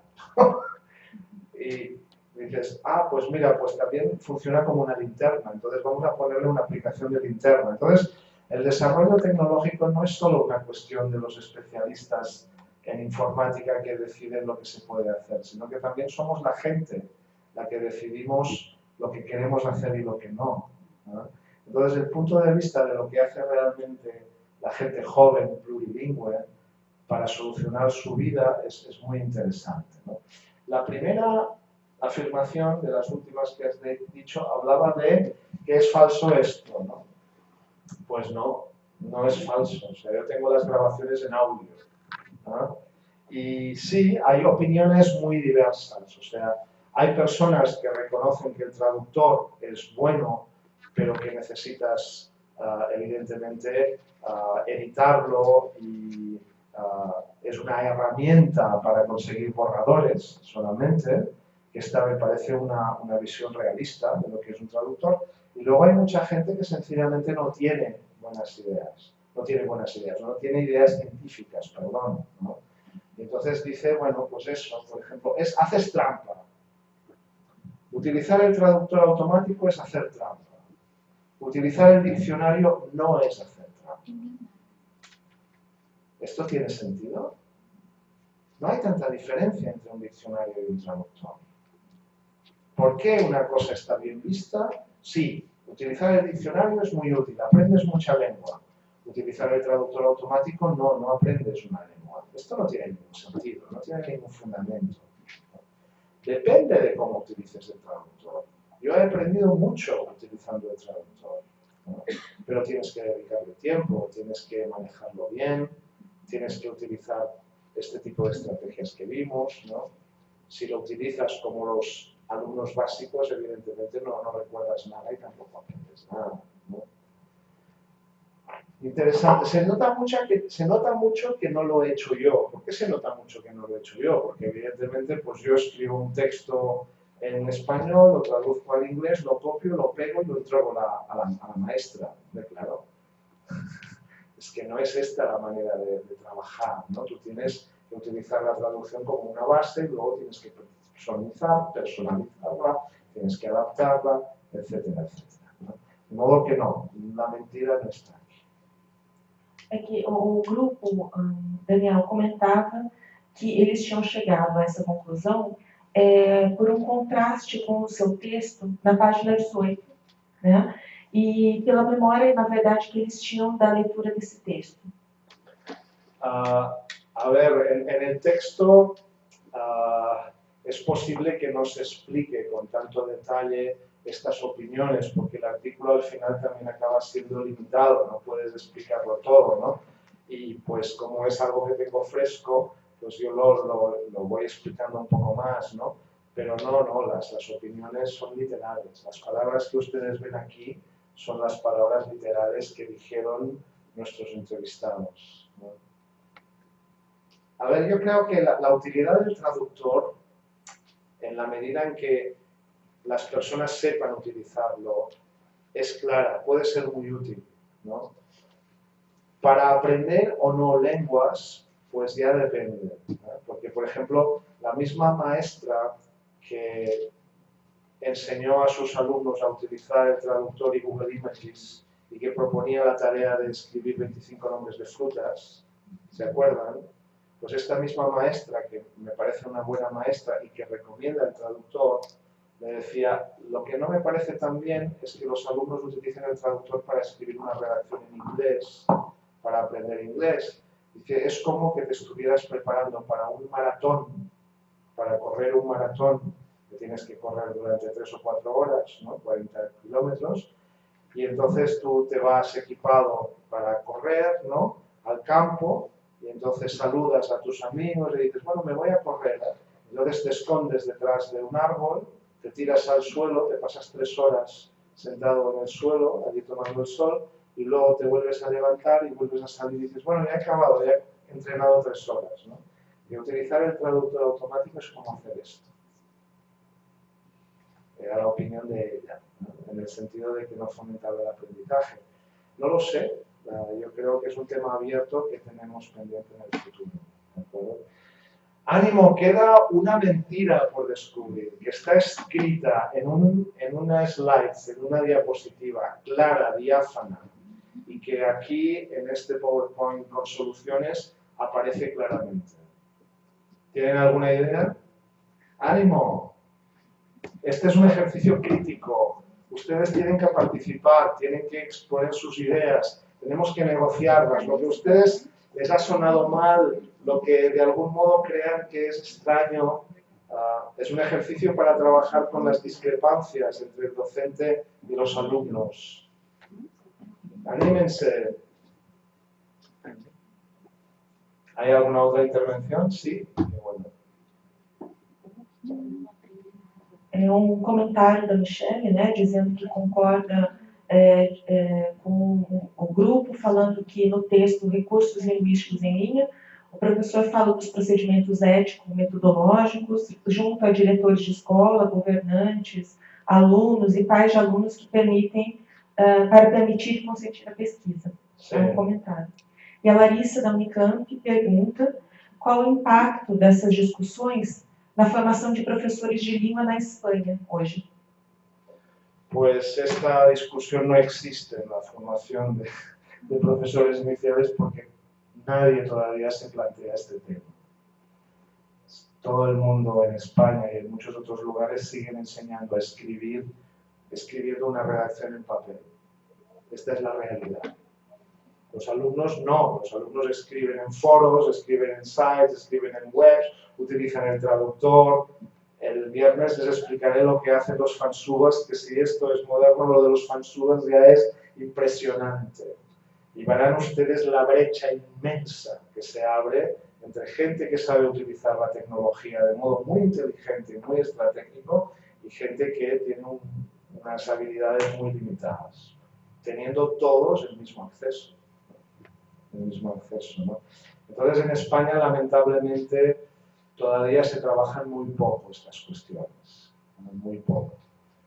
Y dices, pues mira, pues también funciona como una linterna, entonces vamos a ponerle una aplicación de linterna. Entonces, el desarrollo tecnológico no es solo una cuestión de los especialistas en informática que deciden lo que se puede hacer, sino que también somos la gente la que decidimos lo que queremos hacer y lo que no, ¿no? Entonces, el punto de vista de lo que hace realmente la gente joven, plurilingüe, para solucionar su vida es muy interesante, ¿no? La primera afirmación de las últimas que has dicho hablaba de que es falso esto, ¿no? Pues no es falso. O sea, yo tengo las grabaciones en audio, ¿no? Y sí, hay opiniones muy diversas. O sea, hay personas que reconocen que el traductor es bueno, pero que necesitas evidentemente, editarlo y es una herramienta para conseguir borradores solamente, que esta me parece una visión realista de lo que es un traductor. Y luego hay mucha gente que sencillamente no tiene buenas ideas, no tiene ideas científicas, perdón, ¿no? Y entonces dice, bueno, pues eso, por ejemplo, haces trampa. Utilizar el traductor automático es hacer trampa. Utilizar el diccionario no es hacer trampa. ¿Esto tiene sentido? No hay tanta diferencia entre un diccionario y un traductor. ¿Por qué una cosa está bien vista? Sí, utilizar el diccionario es muy útil, aprendes mucha lengua. Utilizar el traductor automático no aprendes una lengua. Esto no tiene ningún sentido, no tiene ningún fundamento. Depende de cómo utilices el traductor. Yo he aprendido mucho utilizando el traductor, ¿no? Pero tienes que dedicarle tiempo, tienes que manejarlo bien, tienes que utilizar este tipo de estrategias que vimos, ¿no? Si lo utilizas como los alumnos básicos, evidentemente no recuerdas nada y tampoco aprendes nada, ¿no? Interesante. Se nota mucho que no lo he hecho yo. ¿Por qué se nota mucho que no lo he hecho yo? Porque evidentemente pues yo escribo un texto en español, lo traduzco al inglés, lo copio, lo pego y lo entrego a la maestra. Claro. Es que no es esta la manera de trabajar, ¿no? Tú tienes que utilizar la traducción como una base y luego tienes que personalizarla, tienes que adaptarla, etcétera, etcétera, ¿no? De modo que no, la mentira no está. É que o grupo, Daniel, comentava que eles tinham chegado a essa conclusão por um contraste com o seu texto na página 18, né? E pela memória, na verdade, que eles tinham da leitura desse texto. A ver, en el texto es posible que no se explique con tanto detalle estas opiniones, porque el artículo al final también acaba siendo limitado, no puedes explicarlo todo, ¿no? Y pues como es algo que tengo fresco, pues yo lo voy explicando un poco más, ¿no? Pero no, las opiniones son literales. Las palabras que ustedes ven aquí son las palabras literales que dijeron nuestros entrevistados, ¿no? A ver, yo creo que la utilidad del traductor, en la medida en que las personas sepan utilizarlo, es clara, puede ser muy útil, ¿no? Para aprender o no lenguas, pues ya depende, ¿no? Porque, por ejemplo, la misma maestra que enseñó a sus alumnos a utilizar el traductor y Google Images y que proponía la tarea de escribir 25 nombres de frutas, ¿se acuerdan? Pues esta misma maestra, que me parece una buena maestra y que recomienda el traductor, me decía, lo que no me parece tan bien es que los alumnos utilicen el traductor para escribir una redacción en inglés, para aprender inglés. Dice, es como que te estuvieras preparando para un maratón, para correr un maratón, que tienes que correr durante 3 o 4 horas, ¿no? 40 kilómetros, y entonces tú te vas equipado para correr, ¿no? Al campo, y entonces saludas a tus amigos y dices, bueno, me voy a correr. Entonces te escondes detrás de un árbol, te tiras al suelo, te pasas 3 horas sentado en el suelo, allí tomando el sol, y luego te vuelves a levantar y vuelves a salir y dices, bueno, ya he acabado, ya he entrenado 3 horas, ¿no? Y utilizar el traductor automático es como hacer esto. Era la opinión de ella, ¿no? En el sentido de que no fomentaba el aprendizaje. No lo sé, yo creo que es un tema abierto que tenemos pendiente en el futuro, ¿de acuerdo? Ánimo, queda una mentira por descubrir, que está escrita en una slide, en una diapositiva clara, diáfana, y que aquí en este PowerPoint con soluciones aparece claramente. ¿Tienen alguna idea? ¡Ánimo! Este es un ejercicio crítico. Ustedes tienen que participar, tienen que exponer sus ideas, tenemos que negociarlas. Lo que a ustedes les ha sonado mal, lo que de algún modo crean que es extraño, es un ejercicio para trabajar con las discrepancias entre el docente y los alumnos. ¡Anímense! ¿Hay alguna otra intervención? Sí. Qué bueno. É um comentário da Michelle, né, dizendo que concorda com o grupo, falando que no texto recursos linguísticos em linha, o professor fala dos procedimentos éticos, metodológicos, junto a diretores de escola, governantes, alunos e pais de alunos que permitem, para permitir e consentir a pesquisa. É um comentário. E a Larissa, da Unicamp, pergunta qual o impacto dessas discussões na formação de profesores de língua na Espanha hoje. Pues esta discusión no existe en la formación de profesores iniciales porque nadie todavía se plantea este tema. Todo el mundo en España y en muchos otros lugares siguen enseñando a escribir, escribiendo una redacción en papel. Esta es la realidad. Los alumnos no, los alumnos escriben en foros, escriben en sites, escriben en webs, utilizan el traductor. El viernes les explicaré lo que hacen los fansubas, que si esto es moderno, lo de los fansubas ya es impresionante. Y verán ustedes la brecha inmensa que se abre entre gente que sabe utilizar la tecnología de modo muy inteligente y muy estratégico y gente que tiene unas habilidades muy limitadas, teniendo todos el mismo acceso. ¿No? Entonces, en España, lamentablemente, todavía se trabajan muy poco estas cuestiones, muy poco.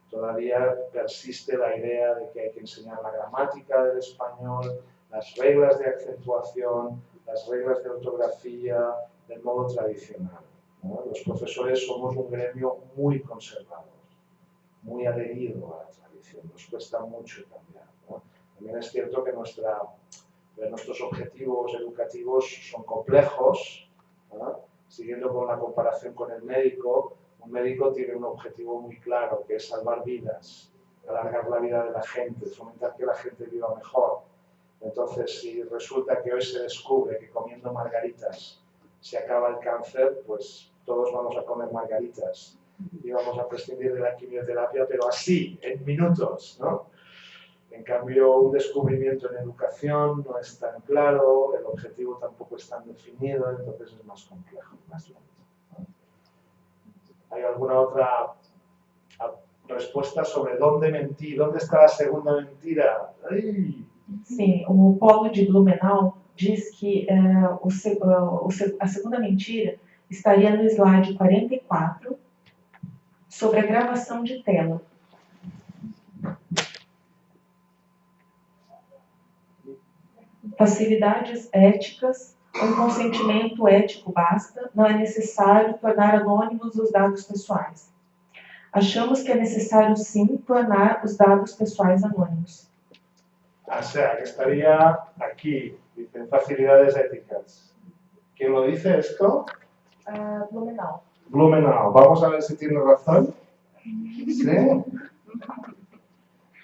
Todavía persiste la idea de que hay que enseñar la gramática del español, las reglas de acentuación, las reglas de ortografía del modo tradicional, ¿no? Los profesores somos un gremio muy conservador, muy adherido a la tradición, nos cuesta mucho cambiar, ¿no? También es cierto que nuestros objetivos educativos son complejos, ¿no? Siguiendo con la comparación con el médico, un médico tiene un objetivo muy claro, que es salvar vidas, alargar la vida de la gente, fomentar que la gente viva mejor. Entonces, si resulta que hoy se descubre que comiendo margaritas se acaba el cáncer, pues todos vamos a comer margaritas y vamos a prescindir de la quimioterapia, pero así, en minutos, ¿no? En cambio, un descubrimiento en educación no es tan claro, el objetivo tampoco es tan definido, entonces es más complejo, más lento, ¿no? ¿Hay alguna otra respuesta sobre dónde mentí? ¿Dónde está la segunda mentira? ¡Ay! Sim, o Polo de Blumenau diz que a segunda mentira estaria no slide 44, sobre a gravação de tela. Facilidades éticas, um consentimento ético basta, não é necessário tornar anônimos os dados pessoais. Achamos que é necessário sim tornar os dados pessoais anônimos. O sea, que estaría aquí, dicen facilidades éticas. ¿Quién lo dice esto? Blumenau. Blumenau. Vamos a ver si tiene razón. ¿Sí?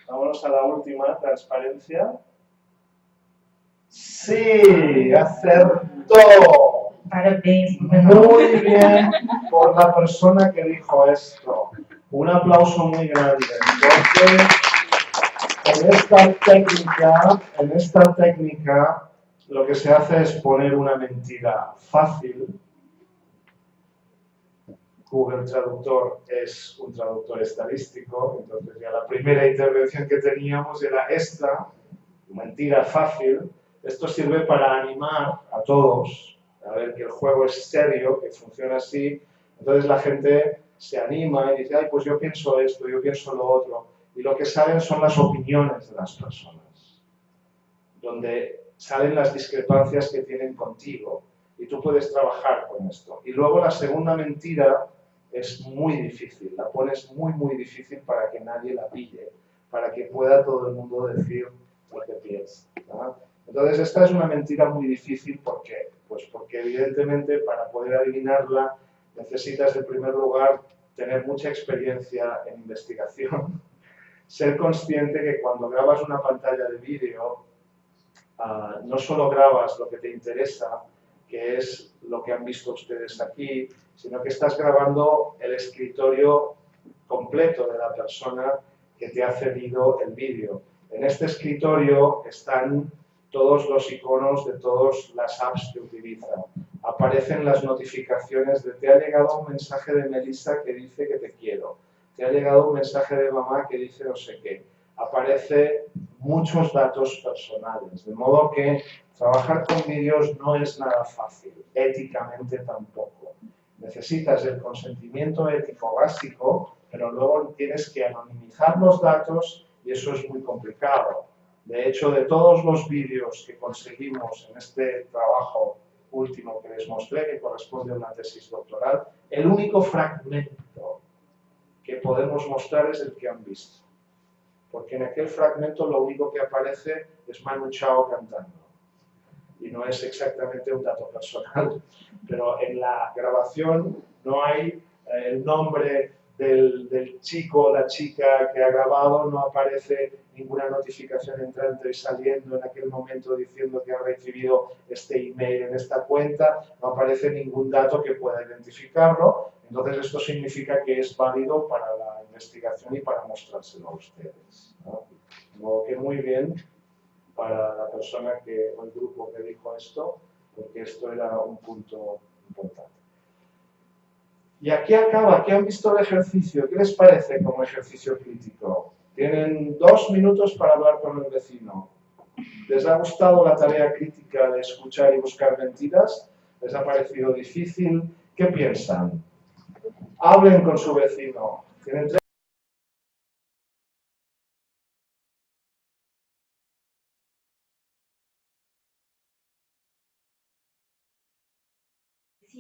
Vámonos a la última, transparencia. Sí, acertó. Parabéns, Blumenau. Muy bien por la persona que dijo esto. Un aplauso muy grande. Entonces, en esta técnica, lo que se hace es poner una mentira fácil. Google Traductor es un traductor estadístico, entonces ya la primera intervención que teníamos era esta, mentira fácil. Esto sirve para animar a todos a ver que el juego es serio, que funciona así. Entonces la gente se anima y dice, ay, pues yo pienso esto, yo pienso lo otro. Y lo que salen son las opiniones de las personas, donde salen las discrepancias que tienen contigo y tú puedes trabajar con esto. Y luego la segunda mentira es muy difícil, la pones muy, muy difícil para que nadie la pille, para que pueda todo el mundo decir lo que piensa, ¿no? Entonces esta es una mentira muy difícil, ¿por qué? Pues porque evidentemente para poder adivinarla necesitas en primer lugar tener mucha experiencia en investigación, ser consciente que cuando grabas una pantalla de vídeo no solo grabas lo que te interesa, que es lo que han visto ustedes aquí, sino que estás grabando el escritorio completo de la persona que te ha cedido el vídeo. En este escritorio están todos los iconos de todas las apps que utiliza. Aparecen las notificaciones de te ha llegado un mensaje de Melissa que dice que te quiero. Te ha llegado un mensaje de mamá que dice no sé qué. aparece muchos datos personales, de modo que trabajar con vídeos no es nada fácil, éticamente tampoco. Necesitas el consentimiento ético básico, pero luego tienes que anonimizar los datos y eso es muy complicado. De hecho, de todos los vídeos que conseguimos en este trabajo último que les mostré, que corresponde a una tesis doctoral, el único fragmento que podemos mostrar es el que han visto. Porque en aquel fragmento lo único que aparece es Manu Chao cantando. Y no es exactamente un dato personal, pero en la grabación no hay el nombre del chico o la chica que ha grabado, no aparece ninguna notificación entrante y saliendo en aquel momento diciendo que ha recibido este email en esta cuenta, no aparece ningún dato que pueda identificarlo. Entonces esto significa que es válido para la investigación y para mostrárselo a ustedes, ¿no? De modo que muy bien para la persona o el grupo que dijo esto, porque esto era un punto importante. Y aquí acaba, aquí han visto el ejercicio. ¿Qué les parece como ejercicio crítico? Tienen 2 minutos para hablar con el vecino. ¿Les ha gustado la tarea crítica de escuchar y buscar mentiras? ¿Les ha parecido difícil? ¿Qué piensan? Hablen con su vecino. Tienen 3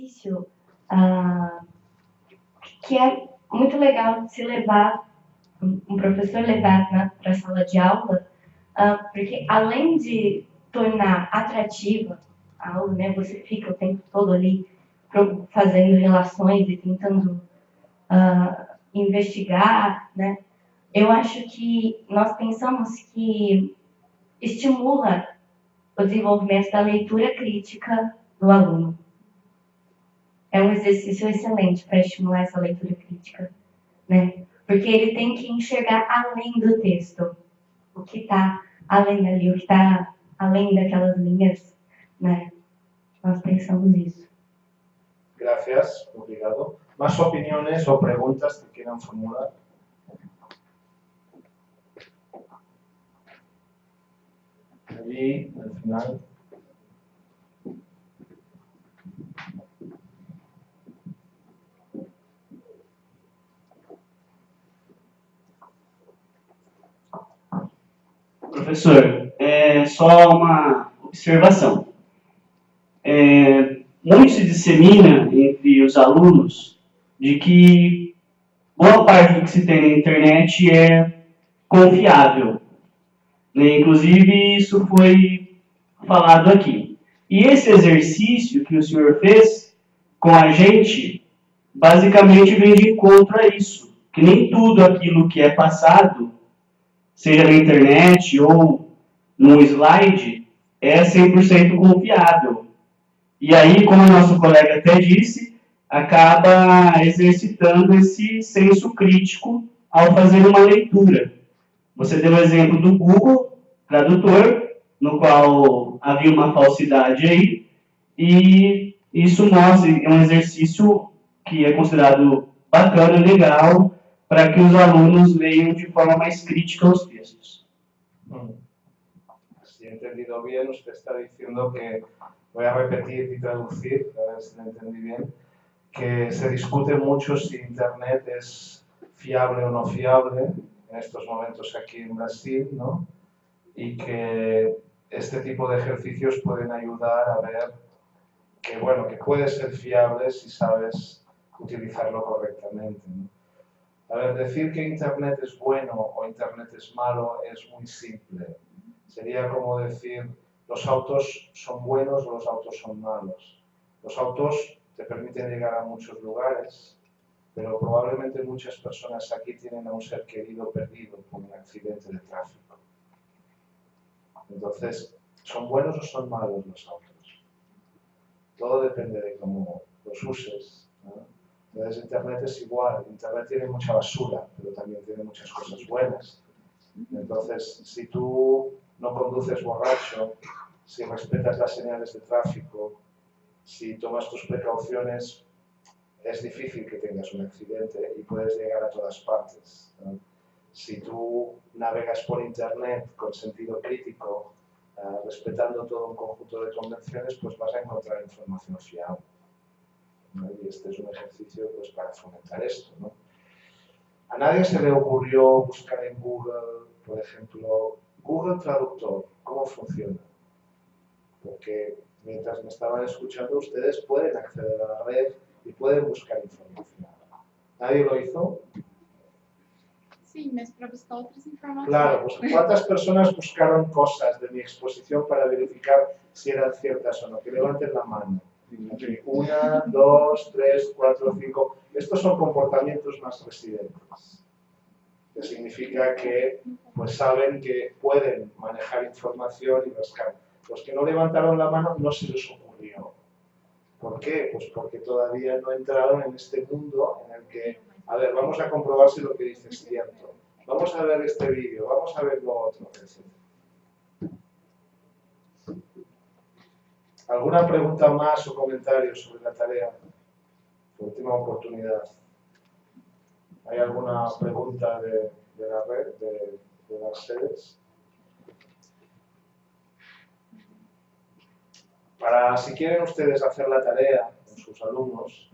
exercício que é muito legal se levar, um professor levar para a sala de aula, porque além de tornar atrativa a aula, né, você fica o tempo todo ali fazendo relações e tentando investigar, né, eu acho que nós pensamos que estimula o desenvolvimento da leitura crítica do aluno. É um exercício excelente para estimular essa leitura crítica, né? Porque ele tem que enxergar além do texto, o que está além dali, o que está além daquelas linhas, né? Nós pensamos isso. Gracias, obrigado. ¿Más opiniones o preguntas que quieran formular? Allí, al final. Professor, só uma observação. Muito se dissemina entre os alunos de que boa parte do que se tem na internet é confiável. Inclusive, isso foi falado aqui. E esse exercício que o senhor fez com a gente, basicamente vem de encontro a isso. Que nem tudo aquilo que é passado, seja na internet ou num slide, é 100% confiável. E aí, como o nosso colega até disse, acaba exercitando esse senso crítico ao fazer uma leitura. Você deu o exemplo do Google Tradutor, no qual havia uma falsidade aí, e isso mostra, é um exercício que é considerado bacana, legal, para que os alunos leiam de forma mais crítica os textos. Si he entendido bien, usted está diciendo que, voy a repetir y traducir, a ver si lo entendí bien, que se discute mucho si Internet es fiable o no fiable en estos momentos aquí en Brasil, ¿no? Y que este tipo de ejercicios pueden ayudar a ver que, bueno, que puede ser fiable si sabes utilizarlo correctamente, ¿no? A ver, decir que Internet es bueno o Internet es malo es muy simple. Sería como decir, los autos son buenos o los autos son malos. Los autos te permiten llegar a muchos lugares, pero probablemente muchas personas aquí tienen a un ser querido perdido por un accidente de tráfico. Entonces, ¿son buenos o son malos los autos? Todo depende de cómo los uses, ¿no? Entonces, Internet es igual. Internet tiene mucha basura, pero también tiene muchas cosas buenas. Entonces, si tú no conduces borracho, si respetas las señales de tráfico, si tomas tus precauciones, es difícil que tengas un accidente y puedes llegar a todas partes, ¿no? Si tú navegas por Internet con sentido crítico, respetando todo un conjunto de convenciones, pues vas a encontrar información fiable, ¿no? Y este es un ejercicio pues, para fomentar esto, ¿no? A nadie se le ocurrió buscar en Google, por ejemplo, Google Traductor, ¿cómo funciona? Porque mientras me estaban escuchando, ustedes pueden acceder a la red y pueden buscar información. ¿Nadie lo hizo? Sim, mas para buscar outras informações. Claro, pues ¿cuántas personas buscaron cosas de mi exposición para verificar si eran ciertas o no? Que levanten la mano. 1, 2, 3, 4, 5. Estos son comportamientos más residentes. Que significa que pues saben que pueden manejar información y rascar. Los que no levantaron la mano no se les ocurrió. ¿Por qué? Pues porque todavía no entraron en este mundo en el que, a ver, vamos a comprobar si lo que dice es cierto. Vamos a ver este vídeo, vamos a ver lo otro, etc. ¿Alguna pregunta más o comentario sobre la tarea? Última oportunidad. ¿Hay alguna pregunta de la red, de las sedes? Si quieren ustedes hacer la tarea con sus alumnos,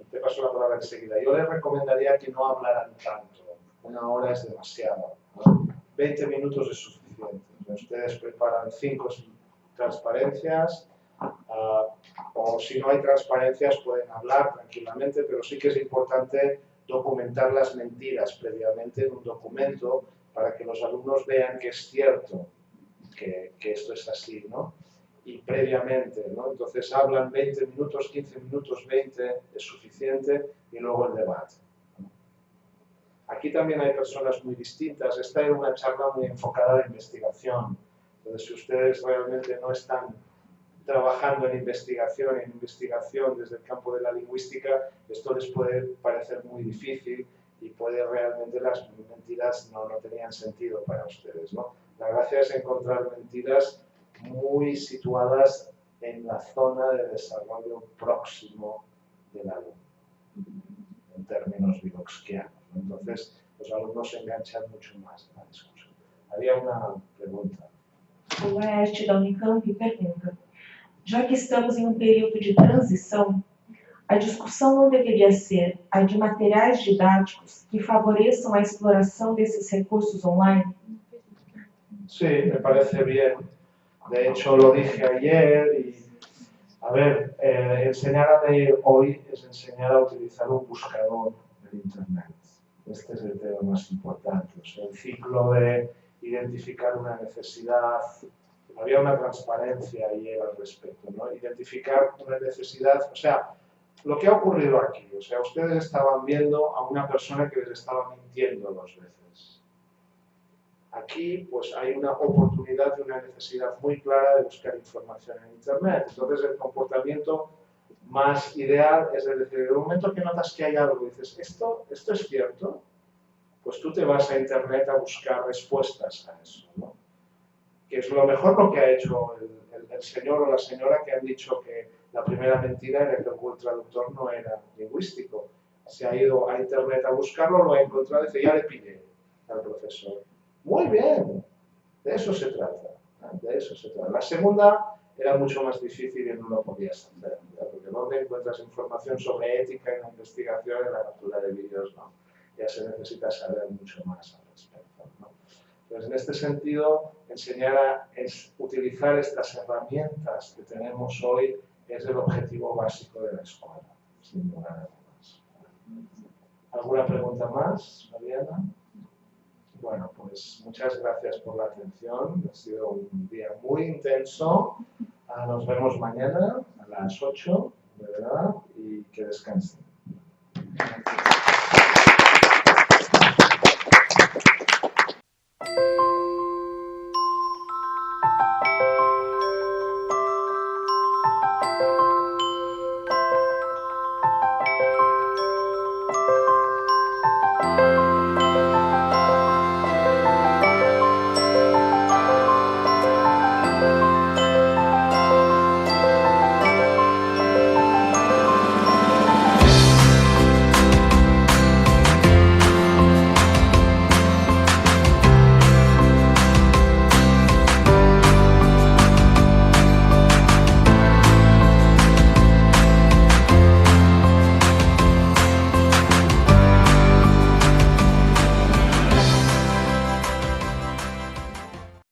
te paso la palabra enseguida, yo les recomendaría que no hablaran tanto. 1 hora es demasiado, ¿no? 20 minutos es suficiente. Ustedes preparan 5 transparencias, o si no hay transparencias pueden hablar tranquilamente, pero sí que es importante documentar las mentiras previamente en un documento para que los alumnos vean que es cierto que esto es así, ¿no? Y previamente, ¿no? Entonces hablan 20 minutos, 15 minutos, 20 es suficiente y luego el debate. Aquí también hay personas muy distintas. Esta es una charla muy enfocada en investigación. Entonces, si ustedes realmente no están trabajando en investigación desde el campo de la lingüística, esto les puede parecer muy difícil y puede realmente las mentiras no tenían sentido para ustedes, ¿no? La gracia es encontrar mentiras muy situadas en la zona de desarrollo próximo del alumno, en términos vygotsquianos, ¿no? Entonces, los alumnos se enganchan mucho más en la discusión. Había una pregunta. O Laerte da Unicamp pergunta: já que estamos em período de transição, a discussão não deveria ser a de materiais didáticos que favoreçam a exploração desses recursos online? Sí, me parece bien. De hecho, lo dije ayer y, a ver, enseñar a leer hoy es enseñar a utilizar un buscador en Internet. Este es el tema más importante. O sea, el ciclo de identificar una necesidad, había una transparencia ayer al respecto, ¿no? Identificar una necesidad, o sea, lo que ha ocurrido aquí, o sea, ustedes estaban viendo a una persona que les estaba mintiendo 2 veces. Aquí, pues, hay una oportunidad y una necesidad muy clara de buscar información en Internet. Entonces, el comportamiento más ideal es decir, en el momento que notas que hay algo y dices, ¿esto es cierto? Pues tú te vas a Internet a buscar respuestas a eso, ¿no? Que es lo mejor lo que ha hecho el señor o la señora que han dicho que la primera mentira era que el Google Traductor no era lingüístico. Se ha ido a Internet a buscarlo, lo ha encontrado y dice, ya le pillé al profesor. Muy bien, de eso se trata, ¿no? De eso se trata. La segunda era mucho más difícil y no lo podías hacer, ¿no? Porque ¿dónde encuentras información sobre ética en la investigación, en la captura de vídeos? No, ya se necesita saber mucho más al respecto, ¿no? Entonces, en este sentido, utilizar estas herramientas que tenemos hoy es el objetivo básico de la escuela, sin lugar a dudas. ¿Alguna pregunta más, Mariana? Bueno, pues muchas gracias por la atención. Ha sido un día muy intenso. Nos vemos mañana a las 8, de verdad, y que descansen.